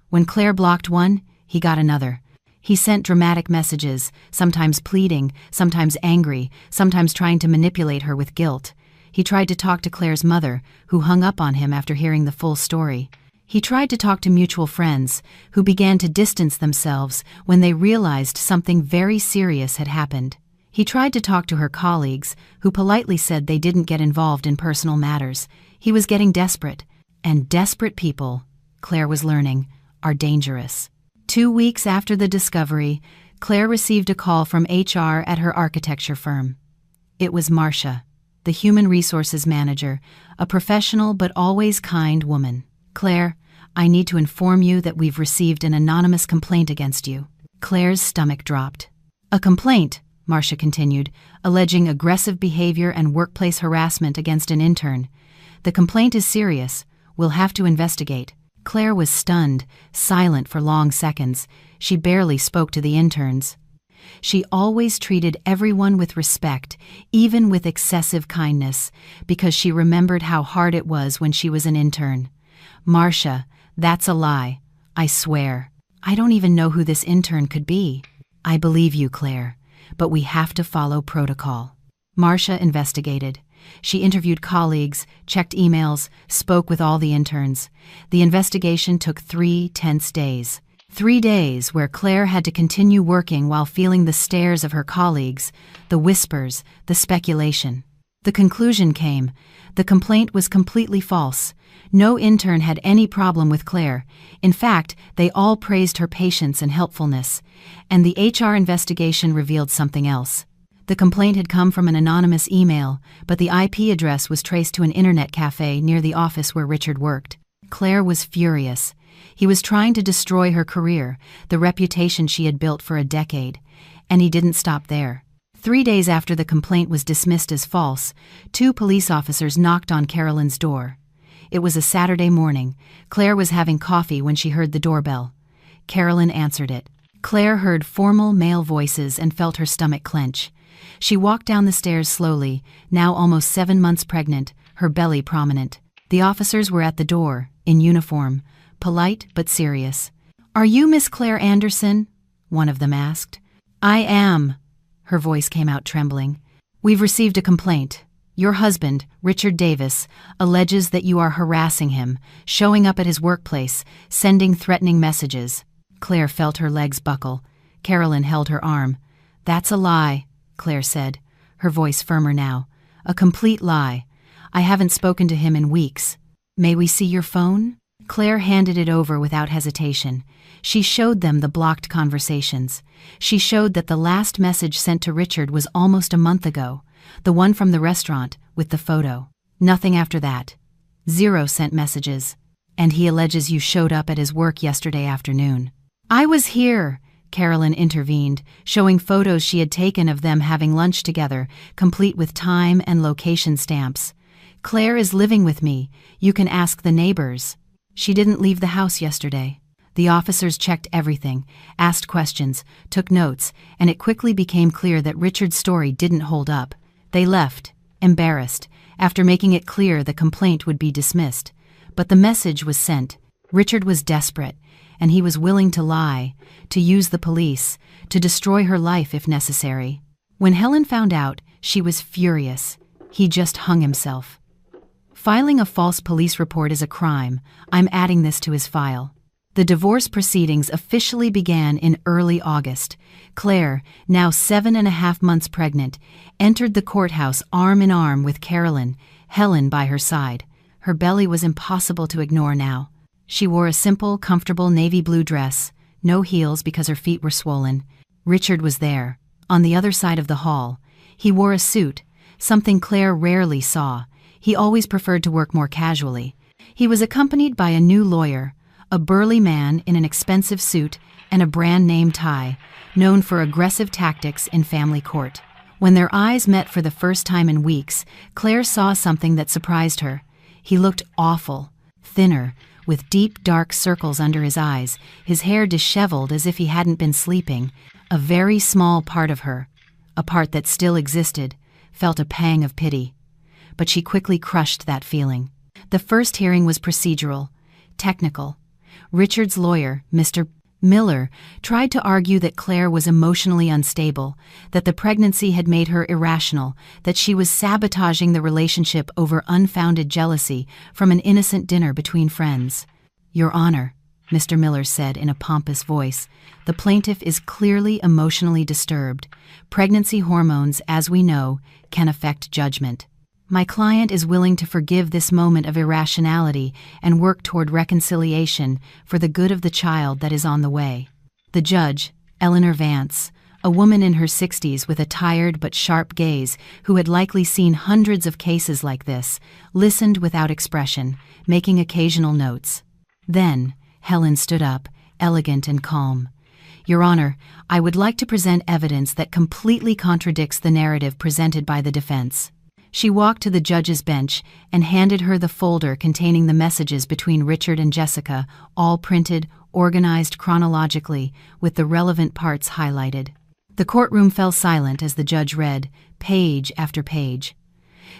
When Claire blocked one, he got another. He sent dramatic messages, sometimes pleading, sometimes angry, sometimes trying to manipulate her with guilt. He tried to talk to Claire's mother, who hung up on him after hearing the full story. He tried to talk to mutual friends, who began to distance themselves when they realized something very serious had happened. He tried to talk to her colleagues, who politely said they didn't get involved in personal matters. He was getting desperate, and desperate people, Claire was learning, are dangerous. 2 weeks after the discovery, Claire received a call from HR at her architecture firm. It was Marcia, the human resources manager, a professional but always kind woman. Claire, I need to inform you that we've received an anonymous complaint against you. Claire's stomach dropped. A complaint, Marcia continued, alleging aggressive behavior and workplace harassment against an intern. The complaint is serious. We'll have to investigate. Claire was stunned, silent for long seconds. She barely spoke to the interns. She always treated everyone with respect, even with excessive kindness, because she remembered how hard it was when she was an intern. Marcia, that's a lie. I swear. I don't even know who this intern could be. I believe you, Claire, but we have to follow protocol. Marcia investigated. She interviewed colleagues, checked emails, spoke with all the interns. The investigation took 3 tense days. 3 days where Claire had to continue working while feeling the stares of her colleagues, the whispers, the speculation. The conclusion came. The complaint was completely false. No intern had any problem with Claire. In fact, they all praised her patience and helpfulness. And the HR investigation revealed something else. The complaint had come from an anonymous email, but the IP address was traced to an internet cafe near the office where Richard worked. Claire was furious. He was trying to destroy her career, the reputation she had built for a decade. And he didn't stop there. 3 days after the complaint was dismissed as false, 2 police officers knocked on Carolyn's door. It was a Saturday morning. Claire was having coffee when she heard the doorbell. Carolyn answered it. Claire heard formal male voices and felt her stomach clench. She walked down the stairs slowly, now almost 7 months pregnant, her belly prominent. The officers were at the door, in uniform, polite but serious. "Are you Miss Claire Anderson?" one of them asked. "I am." Her voice came out trembling. "We've received a complaint. Your husband, Richard Davis, alleges that you are harassing him, showing up at his workplace, sending threatening messages." Claire felt her legs buckle. Carolyn held her arm. "That's a lie," Claire said, her voice firmer now. "A complete lie. I haven't spoken to him in weeks. May we see your phone?" Claire handed it over without hesitation. She showed them the blocked conversations. She showed that the last message sent to Richard was almost a month ago, the one from the restaurant with the photo. Nothing after that. 0 sent messages. "And he alleges you showed up at his work yesterday afternoon." "I was here," Carolyn intervened, showing photos she had taken of them having lunch together, complete with time and location stamps. "Claire is living with me. You can ask the neighbors. She didn't leave the house yesterday." The officers checked everything, asked questions, took notes, and it quickly became clear that Richard's story didn't hold up. They left, embarrassed, after making it clear the complaint would be dismissed. But the message was sent. Richard was desperate, and he was willing to lie, to use the police, to destroy her life if necessary. When Helen found out, she was furious. He just hung himself. "Filing a false police report is a crime. I'm adding this to his file." The divorce proceedings officially began in early August. Claire, now 7.5 months pregnant, entered the courthouse arm in arm with Carolyn, Helen by her side. Her belly was impossible to ignore now. She wore a simple, comfortable navy blue dress, no heels because her feet were swollen. Richard was there, on the other side of the hall. He wore a suit, something Claire rarely saw. He always preferred to work more casually. He was accompanied by a new lawyer, a burly man in an expensive suit and a brand-name tie, known for aggressive tactics in family court. When their eyes met for the first time in weeks, Claire saw something that surprised her. He looked awful, thinner, with deep dark circles under his eyes, his hair disheveled as if he hadn't been sleeping. A very small part of her, a part that still existed, felt a pang of pity. But she quickly crushed that feeling. The first hearing was procedural, technical. Richard's lawyer, Mr. Miller, tried to argue that Claire was emotionally unstable, that the pregnancy had made her irrational, that she was sabotaging the relationship over unfounded jealousy from an innocent dinner between friends. "Your Honor," Mr. Miller said in a pompous voice, "the plaintiff is clearly emotionally disturbed. Pregnancy hormones, as we know, can affect judgment. My client is willing to forgive this moment of irrationality and work toward reconciliation for the good of the child that is on the way." The judge, Eleanor Vance, a woman in her 60s with a tired but sharp gaze who had likely seen hundreds of cases like this, listened without expression, making occasional notes. Then, Helen stood up, elegant and calm. "Your Honor, I would like to present evidence that completely contradicts the narrative presented by the defense." She walked to the judge's bench and handed her the folder containing the messages between Richard and Jessica, all printed, organized chronologically, with the relevant parts highlighted. The courtroom fell silent as the judge read, page after page.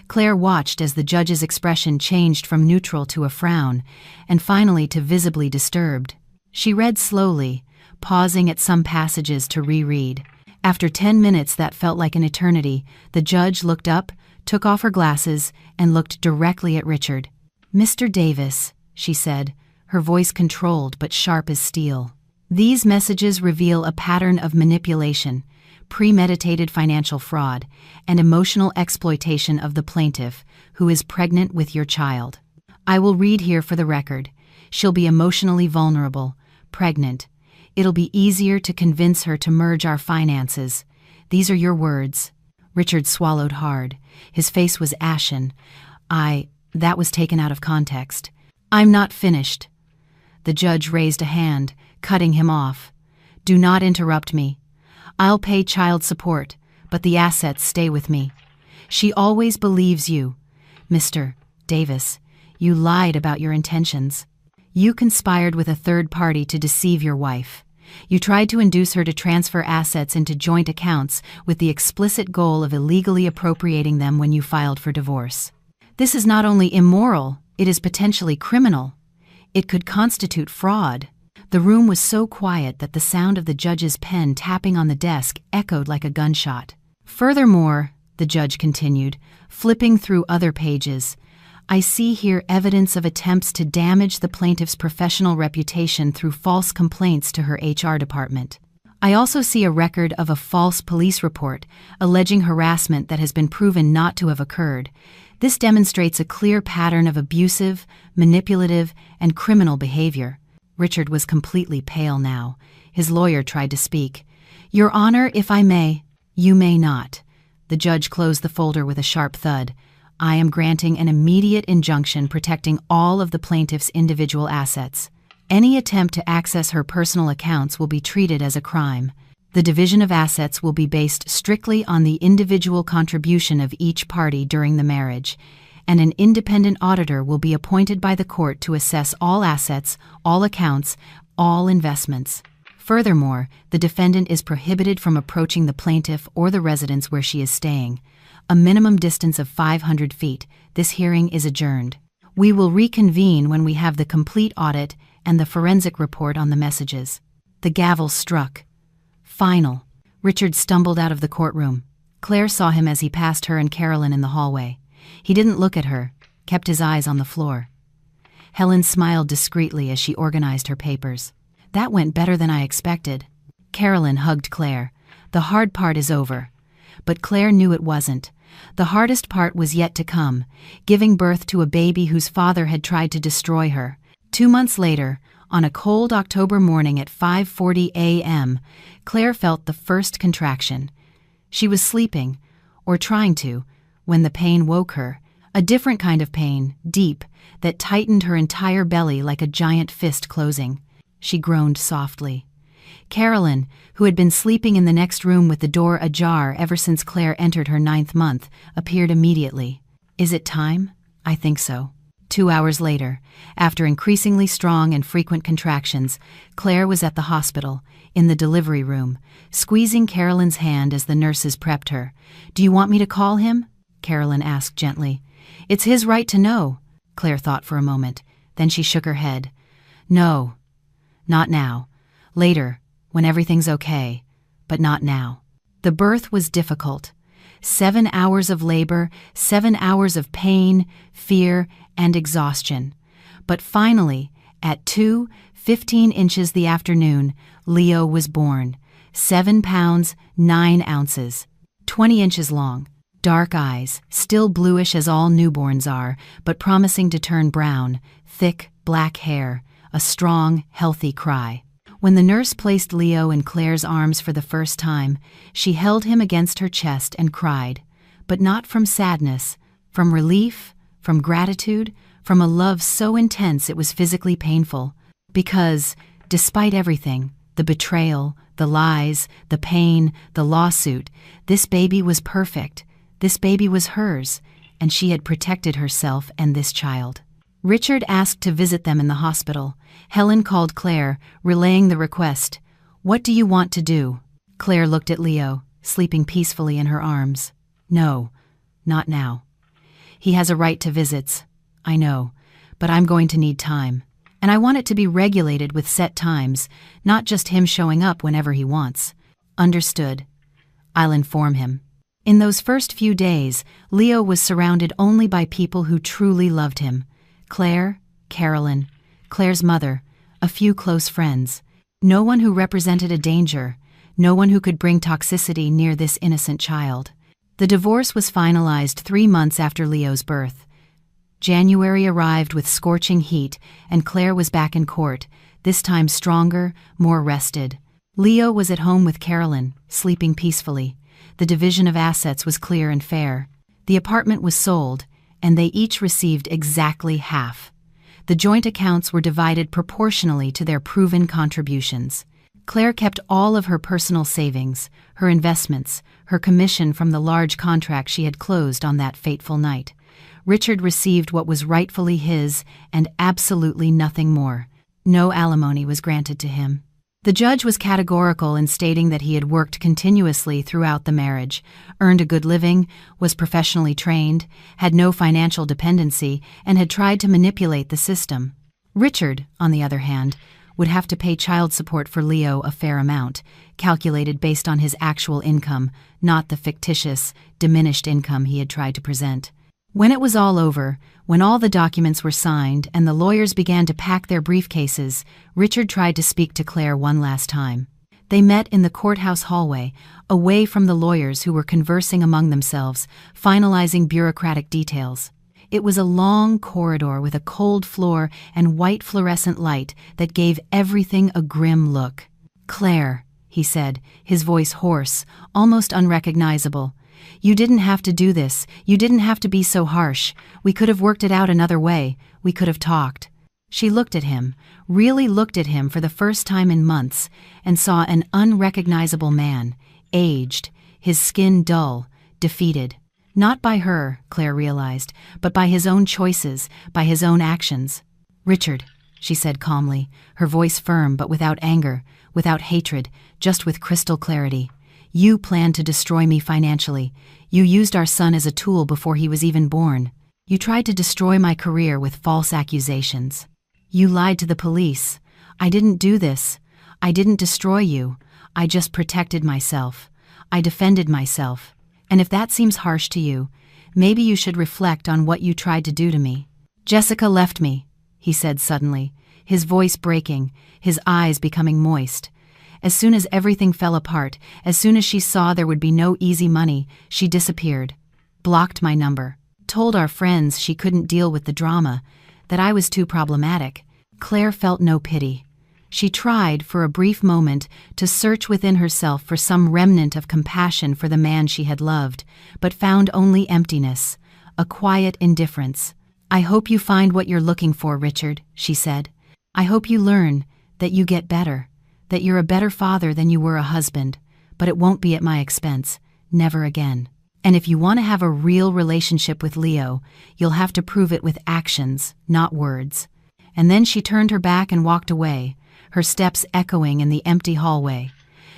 Claire watched as the judge's expression changed from neutral to a frown, and finally to visibly disturbed. She read slowly, pausing at some passages to reread. After 10 minutes that felt like an eternity, the judge looked up, took off her glasses, and looked directly at Richard. "Mr. Davis," she said, her voice controlled but sharp as steel. "These messages reveal a pattern of manipulation, premeditated financial fraud, and emotional exploitation of the plaintiff, who is pregnant with your child. I will read here for the record. She'll be emotionally vulnerable, pregnant. It'll be easier to convince her to merge our finances. These are your words." Richard swallowed hard. His face was ashen. That was taken out of context. "I'm not finished." The judge raised a hand, cutting him off. "Do not interrupt me. I'll pay child support, but the assets stay with me. She always believes you. Mr. Davis, you lied about your intentions. You conspired with a third party to deceive your wife. You tried to induce her to transfer assets into joint accounts with the explicit goal of illegally appropriating them when you filed for divorce. This is not only immoral, it is potentially criminal. It could constitute fraud. The room was so quiet that the sound of the judge's pen tapping on the desk echoed like a gunshot. Furthermore, the judge continued, flipping through other pages, I see here evidence of attempts to damage the plaintiff's professional reputation through false complaints to her HR department. I also see a record of a false police report alleging harassment that has been proven not to have occurred. This demonstrates a clear pattern of abusive, manipulative, and criminal behavior. Richard was completely pale now. His lawyer tried to speak. Your Honor, if I may. You may not. The judge closed the folder with a sharp thud. I am granting an immediate injunction protecting all of the plaintiff's individual assets. Any attempt to access her personal accounts will be treated as a crime. The division of assets will be based strictly on the individual contribution of each party during the marriage, and an independent auditor will be appointed by the court to assess all assets, all accounts, all investments. Furthermore, the defendant is prohibited from approaching the plaintiff or the residence where she is staying. A minimum distance of 500 feet. This hearing is adjourned. We will reconvene when we have the complete audit and the forensic report on the messages. The gavel struck. Final. Richard stumbled out of the courtroom. Claire saw him as he passed her and Carolyn in the hallway. He didn't look at her, kept his eyes on the floor. Helen smiled discreetly as she organized her papers. That went better than I expected. Carolyn hugged Claire. The hard part is over. But Claire knew it wasn't. The hardest part was yet to come, giving birth to a baby whose father had tried to destroy her. 2 months later, on a cold October morning at 5:40 a.m., Claire felt the first contraction. She was sleeping, or trying to, when the pain woke her, a different kind of pain, deep, that tightened her entire belly like a giant fist closing. She groaned softly. Carolyn, who had been sleeping in the next room with the door ajar ever since Claire entered her 9th month, appeared immediately. Is it time? I think so. 2 hours later, after increasingly strong and frequent contractions, Claire was at the hospital, in the delivery room, squeezing Carolyn's hand as the nurses prepped her. Do you want me to call him? Carolyn asked gently. It's his right to know. Claire thought for a moment. Then she shook her head. No, not now. Later, when everything's okay, but not now. The birth was difficult. 7 hours of labor, 7 hours of pain, fear, and exhaustion. But finally, at 2:15 inches the afternoon, Leo was born. 7 pounds, 9 ounces. 20 inches long. Dark eyes, still bluish as all newborns are, but promising to turn brown. Thick, black hair. A strong, healthy cry. When the nurse placed Leo in Claire's arms for the first time, she held him against her chest and cried, but not from sadness, from relief, from gratitude, from a love so intense it was physically painful. Because, despite everything, the betrayal, the lies, the pain, the lawsuit, this baby was perfect. This baby was hers, and she had protected herself and this child. Richard asked to visit them in the hospital. Helen called Claire, relaying the request. What do you want to do? Claire looked at Leo, sleeping peacefully in her arms. No, not now. He has a right to visits. I know, but I'm going to need time. And I want it to be regulated with set times, not just him showing up whenever he wants. Understood. I'll inform him. In those first few days, Leo was surrounded only by people who truly loved him. Claire, Carolyn, Claire's mother, a few close friends. No one who represented a danger, no one who could bring toxicity near this innocent child. The divorce was finalized 3 months after Leo's birth. January arrived with scorching heat, and Claire was back in court, this time stronger, more rested. Leo was at home with Carolyn, sleeping peacefully. The division of assets was clear and fair. The apartment was sold, and they each received exactly half. The joint accounts were divided proportionally to their proven contributions. Claire kept all of her personal savings, her investments, her commission from the large contract she had closed on that fateful night. Richard received what was rightfully his and absolutely nothing more. No alimony was granted to him. The judge was categorical in stating that he had worked continuously throughout the marriage, earned a good living, was professionally trained, had no financial dependency, and had tried to manipulate the system. Richard, on the other hand, would have to pay child support for Leo a fair amount, calculated based on his actual income, not the fictitious, diminished income he had tried to present. When it was all over, when all the documents were signed and the lawyers began to pack their briefcases, Richard tried to speak to Claire one last time. They met in the courthouse hallway, away from the lawyers who were conversing among themselves, finalizing bureaucratic details. It was a long corridor with a cold floor and white fluorescent light that gave everything a grim look. "Claire," he said, his voice hoarse, almost unrecognizable. "You didn't have to do this. You didn't have to be so harsh. We could have worked it out another way. We could have talked." She looked at him, really looked at him for the first time in months, and saw an unrecognizable man, aged, his skin dull, defeated. Not by her, Claire realized, but by his own choices, by his own actions. "Richard," she said calmly, her voice firm but without anger, without hatred, just with crystal clarity. "You planned to destroy me financially. You used our son as a tool before he was even born. You tried to destroy my career with false accusations. You lied to the police. I didn't do this. I didn't destroy you. I just protected myself. I defended myself. And if that seems harsh to you, maybe you should reflect on what you tried to do to me." "Jessica left me," he said suddenly, his voice breaking, his eyes becoming moist. As soon as everything fell apart, as soon as she saw there would be no easy money, she disappeared. Blocked my number. Told our friends she couldn't deal with the drama, that I was too problematic. Claire felt no pity. She tried, for a brief moment, to search within herself for some remnant of compassion for the man she had loved, but found only emptiness, a quiet indifference. "I hope you find what you're looking for, Richard," she said. "I hope you learn, that you get better, that you're a better father than you were a husband, but it won't be at my expense, never again. And if you want to have a real relationship with Leo, you'll have to prove it with actions, not words." And then she turned her back and walked away, her steps echoing in the empty hallway.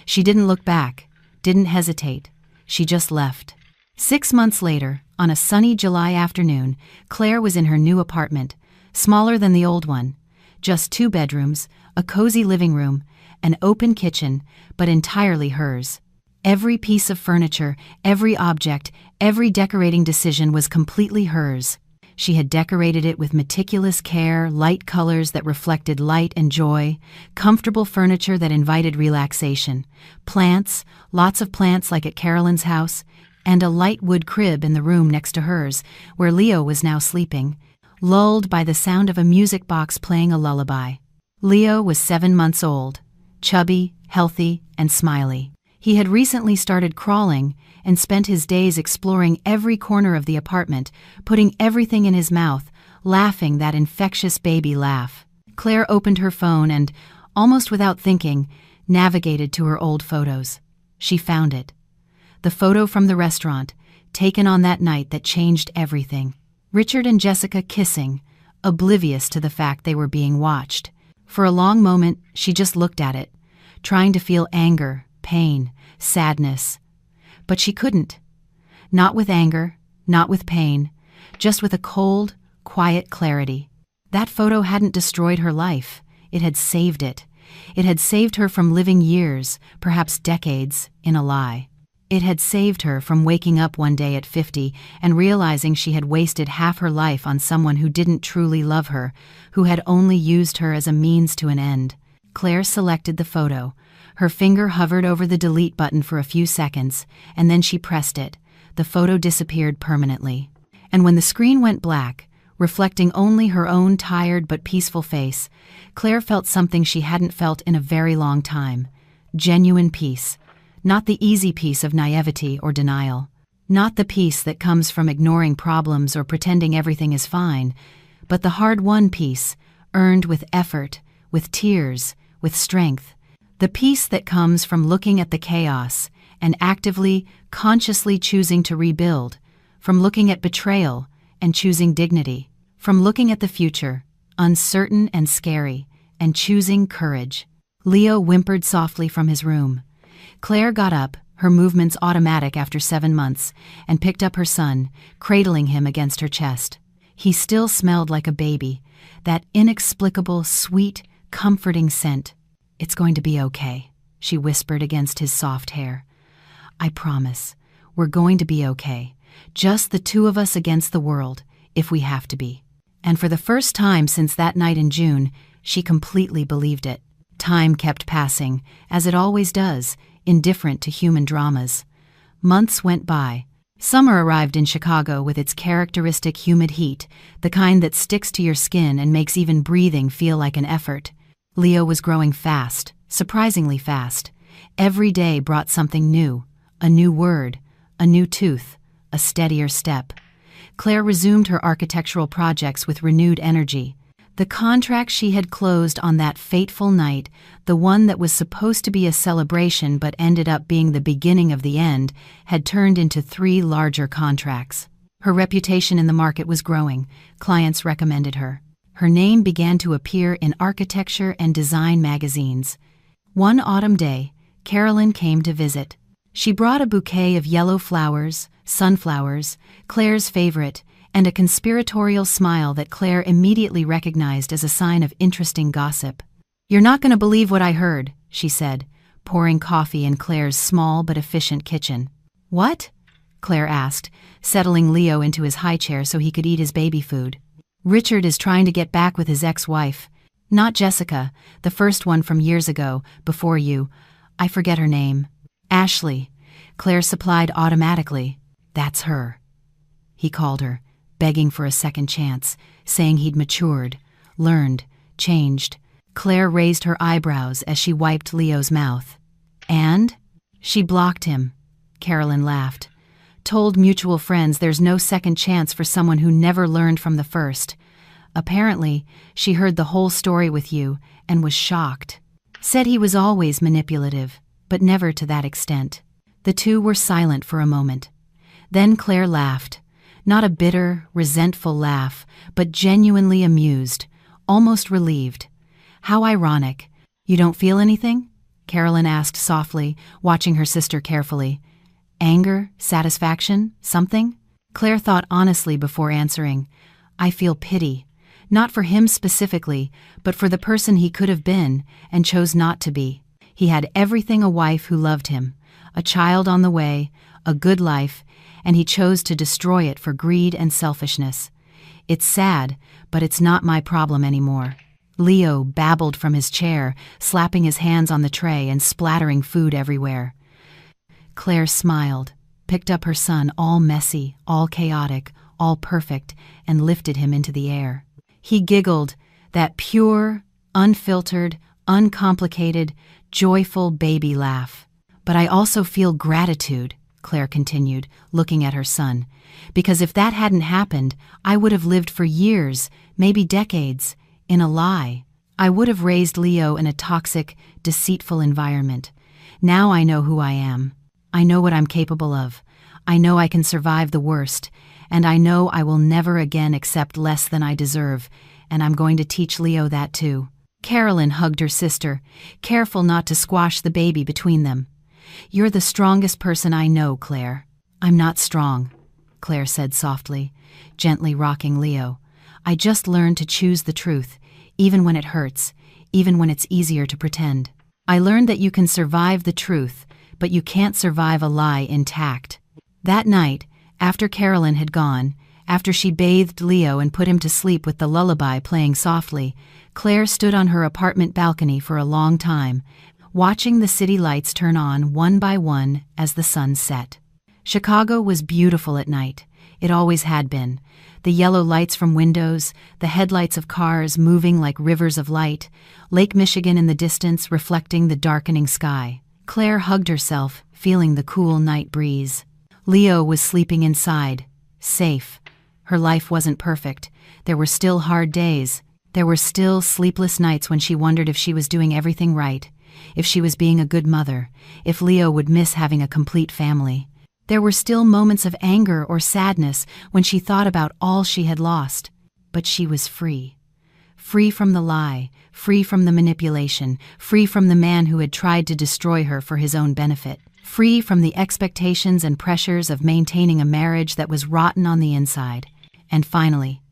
She didn't look back, didn't hesitate. She just left. 6 months later, on a sunny July afternoon, Claire was in her new apartment, smaller than the old one. Just 2 bedrooms, a cozy living room, an open kitchen, but entirely hers. Every piece of furniture, every object, every decorating decision was completely hers. She had decorated it with meticulous care, light colors that reflected light and joy, comfortable furniture that invited relaxation, plants, lots of plants like at Carolyn's house, and a light wood crib in the room next to hers, where Leo was now sleeping, lulled by the sound of a music box playing a lullaby. Leo was 7 months old, chubby, healthy, and smiley. He had recently started crawling and spent his days exploring every corner of the apartment, putting everything in his mouth, laughing that infectious baby laugh. Claire opened her phone and, almost without thinking, navigated to her old photos. She found it. The photo from the restaurant, taken on that night that changed everything. Richard and Jessica kissing, oblivious to the fact they were being watched. For a long moment, she just looked at it, trying to feel anger, pain, sadness. But she couldn't. Not with anger, not with pain, just with a cold, quiet clarity. That photo hadn't destroyed her life. It had saved it. It had saved her from living years, perhaps decades, in a lie. It had saved her from waking up one day at 50 and realizing she had wasted half her life on someone who didn't truly love her, who had only used her as a means to an end. Claire selected the photo. Her finger hovered over the delete button for a few seconds, and then she pressed it. The photo disappeared permanently. And when the screen went black, reflecting only her own tired but peaceful face, Claire felt something she hadn't felt in a very long time. Genuine peace. Not the easy peace of naivety or denial. Not the peace that comes from ignoring problems or pretending everything is fine, but the hard-won peace, earned with effort, with tears, with strength. The peace that comes from looking at the chaos and actively, consciously choosing to rebuild, from looking at betrayal and choosing dignity, from looking at the future, uncertain and scary, and choosing courage. Leo whimpered softly from his room. Claire got up, her movements automatic after 7 months, and picked up her son, cradling him against her chest. He still smelled like a baby, that inexplicable, sweet, comforting scent. "It's going to be okay," she whispered against his soft hair. "I promise. We're going to be okay. Just the two of us against the world, if we have to be." And for the first time since that night in June, she completely believed it. Time kept passing, as it always does, indifferent to human dramas. Months went by. Summer arrived in Chicago with its characteristic humid heat, the kind that sticks to your skin and makes even breathing feel like an effort. Leo was growing fast, surprisingly fast. Every day brought something new, a new word, a new tooth, a steadier step. Claire resumed her architectural projects with renewed energy. The contract she had closed on that fateful night, the one that was supposed to be a celebration but ended up being the beginning of the end, had turned into 3 larger contracts. Her reputation in the market was growing. Clients recommended her. Her name began to appear in architecture and design magazines. One autumn day, Carolyn came to visit. She brought a bouquet of yellow flowers, sunflowers, Claire's favorite, and a conspiratorial smile that Claire immediately recognized as a sign of interesting gossip. "You're not going to believe what I heard," she said, pouring coffee in Claire's small but efficient kitchen. "What?" Claire asked, settling Leo into his high chair so he could eat his baby food. "Richard is trying to get back with his ex-wife. Not Jessica, the first one from years ago, before you. I forget her name." "Ashley," Claire supplied automatically. "That's her." He called her, begging for a second chance, saying he'd matured, learned, changed. Claire raised her eyebrows as she wiped Leo's mouth. "And?" "She blocked him," Carolyn laughed. "Told mutual friends there's no second chance for someone who never learned from the first. Apparently, she heard the whole story with you and was shocked. Said he was always manipulative, but never to that extent." The two were silent for a moment. Then Claire laughed. Not a bitter, resentful laugh, but genuinely amused, almost relieved. "How ironic. You don't feel anything?" Carolyn asked softly, watching her sister carefully. "Anger, satisfaction, something?" Claire thought honestly before answering. "I feel pity. Not for him specifically, but for the person he could have been and chose not to be. He had everything a wife who loved him, a child on the way, a good life, and he chose to destroy it for greed and selfishness. It's sad, but it's not my problem anymore." Leo babbled from his chair, slapping his hands on the tray and splattering food everywhere. Claire smiled, picked up her son all messy, all chaotic, all perfect, and lifted him into the air. He giggled, that pure, unfiltered, uncomplicated, joyful baby laugh. "But I also feel gratitude," Claire continued, looking at her son, "because if that hadn't happened, I would have lived for years, maybe decades, in a lie. I would have raised Leo in a toxic, deceitful environment. Now I know who I am. I know what I'm capable of. I know I can survive the worst, and I know I will never again accept less than I deserve, and I'm going to teach Leo that too." Carolyn hugged her sister, careful not to squash the baby between them. "You're the strongest person I know, Claire." "I'm not strong," Claire said softly, gently rocking Leo. "I just learned to choose the truth, even when it hurts, even when it's easier to pretend. I learned that you can survive the truth, but you can't survive a lie intact." That night, after Carolyn had gone, after she bathed Leo and put him to sleep with the lullaby playing softly, Claire stood on her apartment balcony for a long time, watching the city lights turn on one by one as the sun set. Chicago was beautiful at night. It always had been. The yellow lights from windows, the headlights of cars moving like rivers of light, Lake Michigan in the distance reflecting the darkening sky. Claire hugged herself, feeling the cool night breeze. Leo was sleeping inside, safe. Her life wasn't perfect. There were still hard days. There were still sleepless nights when she wondered if she was doing everything right, if she was being a good mother, if Leo would miss having a complete family. There were still moments of anger or sadness when she thought about all she had lost. But she was free. free from the lie, free from the manipulation, free from the man who had tried to destroy her for his own benefit, free from the expectations and pressures of maintaining a marriage that was rotten on the inside, and finally,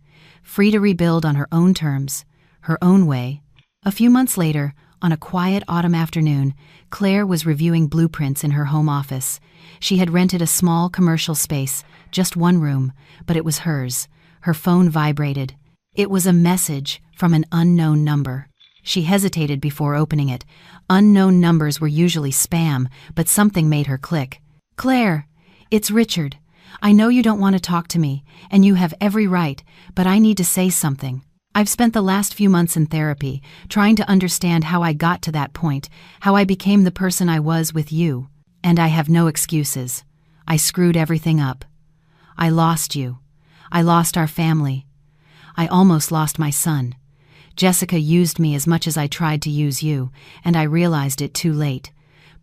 free to rebuild on her own terms, her own way. A few months later, on a quiet autumn afternoon, Claire was reviewing blueprints in her home office. She had rented a small commercial space, just one room, but it was hers. Her phone vibrated. It was a message from an unknown number. She hesitated before opening it. Unknown numbers were usually spam, but something made her click. "Claire, it's Richard. I know you don't want to talk to me, and you have every right, but I need to say something. I've spent the last few months in therapy, trying to understand how I got to that point, how I became the person I was with you, and I have no excuses. I screwed everything up. I lost you. I lost our family. I almost lost my son. Jessica used me as much as I tried to use you, and I realized it too late.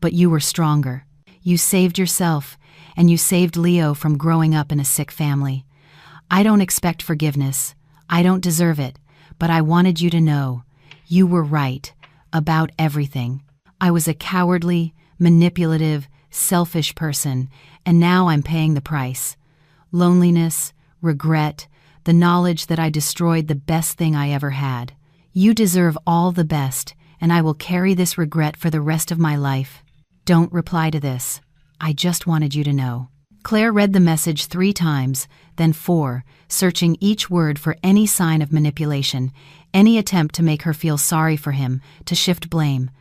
But you were stronger. You saved yourself, and you saved Leo from growing up in a sick family. I don't expect forgiveness. I don't deserve it, but I wanted you to know. You were right about everything. I was a cowardly, manipulative, selfish person, and now I'm paying the price. Loneliness, regret, the knowledge that I destroyed the best thing I ever had. You deserve all the best, and I will carry this regret for the rest of my life. Don't reply to this. I just wanted you to know." Claire read the message 3 times, then 4, searching each word for any sign of manipulation, any attempt to make her feel sorry for him, to shift blame.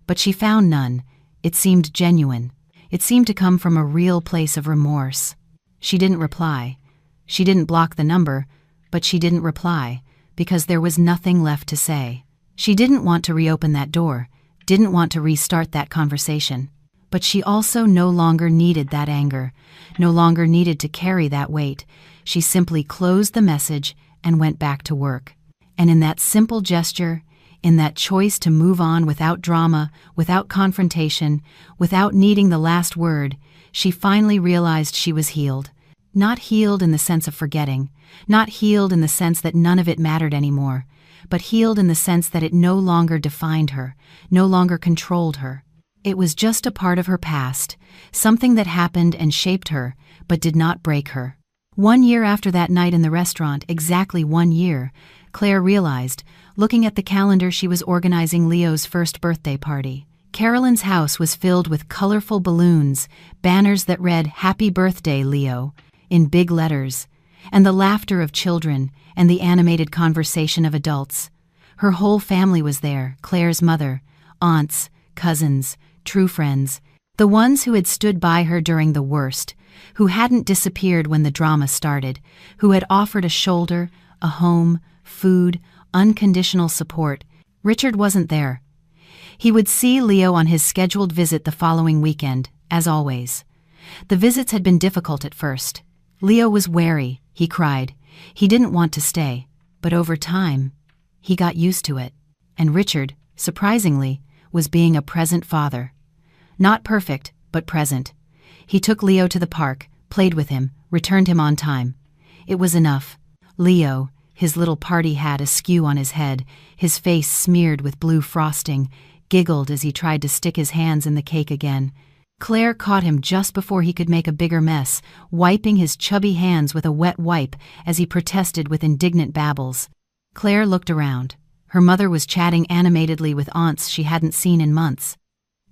But she found none. It seemed genuine. It seemed to come from a real place of remorse. She didn't reply. She didn't block the number, but she didn't reply, because there was nothing left to say. She didn't want to reopen that door, didn't want to restart that conversation. But she also no longer needed that anger, no longer needed to carry that weight. She simply closed the message and went back to work. And in that simple gesture, in that choice to move on without drama, without confrontation, without needing the last word, she finally realized she was healed. Not healed in the sense of forgetting, not healed in the sense that none of it mattered anymore, but healed in the sense that it no longer defined her, no longer controlled her. It was just a part of her past, something that happened and shaped her, but did not break her. 1 year after that night in the restaurant, exactly 1 year, Claire realized, looking at the calendar she was organizing Leo's first birthday party. Carolyn's house was filled with colorful balloons, banners that read, "Happy Birthday, Leo," in big letters, and the laughter of children and the animated conversation of adults. Her whole family was there, Claire's mother, aunts, cousins, true friends, the ones who had stood by her during the worst, who hadn't disappeared when the drama started, who had offered a shoulder, a home, food, unconditional support. Richard wasn't there. He would see Leo on his scheduled visit the following weekend, as always. The visits had been difficult at first. Leo was wary, he cried. He didn't want to stay, but over time, he got used to it. And Richard, surprisingly, was being a present father. Not perfect, but present. He took Leo to the park, played with him, returned him on time. It was enough. Leo, his little party hat askew on his head, his face smeared with blue frosting, giggled as he tried to stick his hands in the cake again. Claire caught him just before he could make a bigger mess, wiping his chubby hands with a wet wipe as he protested with indignant babbles. Claire looked around. Her mother was chatting animatedly with aunts she hadn't seen in months.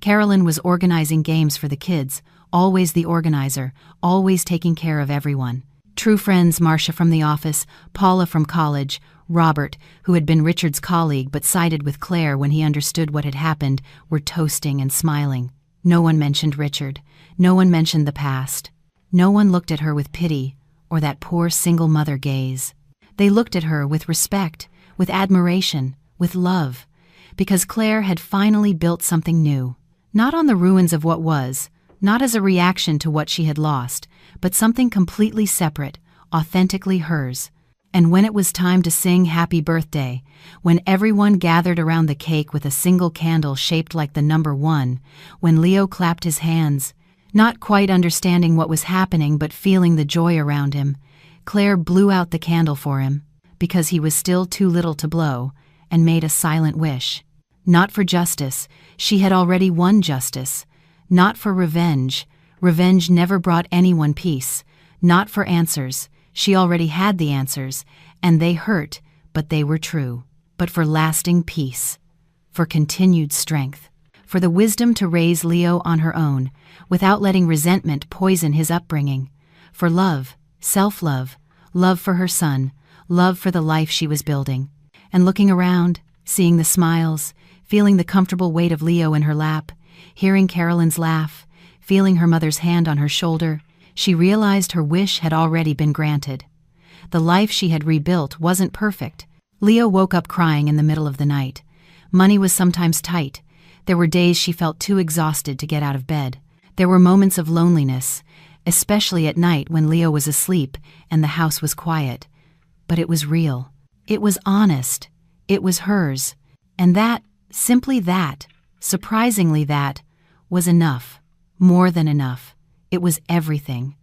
Carolyn was organizing games for the kids, always the organizer, always taking care of everyone. True friends Marcia from the office, Paula from college, Robert, who had been Richard's colleague but sided with Claire when he understood what had happened, were toasting and smiling. No one mentioned Richard. No one mentioned the past. No one looked at her with pity or that poor single mother gaze. They looked at her with respect, with admiration, with love, because Claire had finally built something new. Not on the ruins of what was, not as a reaction to what she had lost, but something completely separate, authentically hers. And when it was time to sing Happy Birthday, when everyone gathered around the cake with a single candle shaped like the number 1, when Leo clapped his hands, not quite understanding what was happening but feeling the joy around him, Claire blew out the candle for him, because he was still too little to blow, and made a silent wish. Not for justice, she had already won justice. Not for revenge, revenge never brought anyone peace. Not for answers, she already had the answers, and they hurt, but they were true. But for lasting peace, for continued strength, for the wisdom to raise Leo on her own, without letting resentment poison his upbringing, for love, self-love, love for her son, love for the life she was building. And looking around, seeing the smiles, feeling the comfortable weight of Leo in her lap, hearing Carolyn's laugh, feeling her mother's hand on her shoulder, she realized her wish had already been granted. The life she had rebuilt wasn't perfect. Leo woke up crying in the middle of the night. Money was sometimes tight. There were days she felt too exhausted to get out of bed. There were moments of loneliness, especially at night when Leo was asleep and the house was quiet. But it was real. It was honest. It was hers. And that, simply that, surprisingly that, was enough. More than enough. It was everything.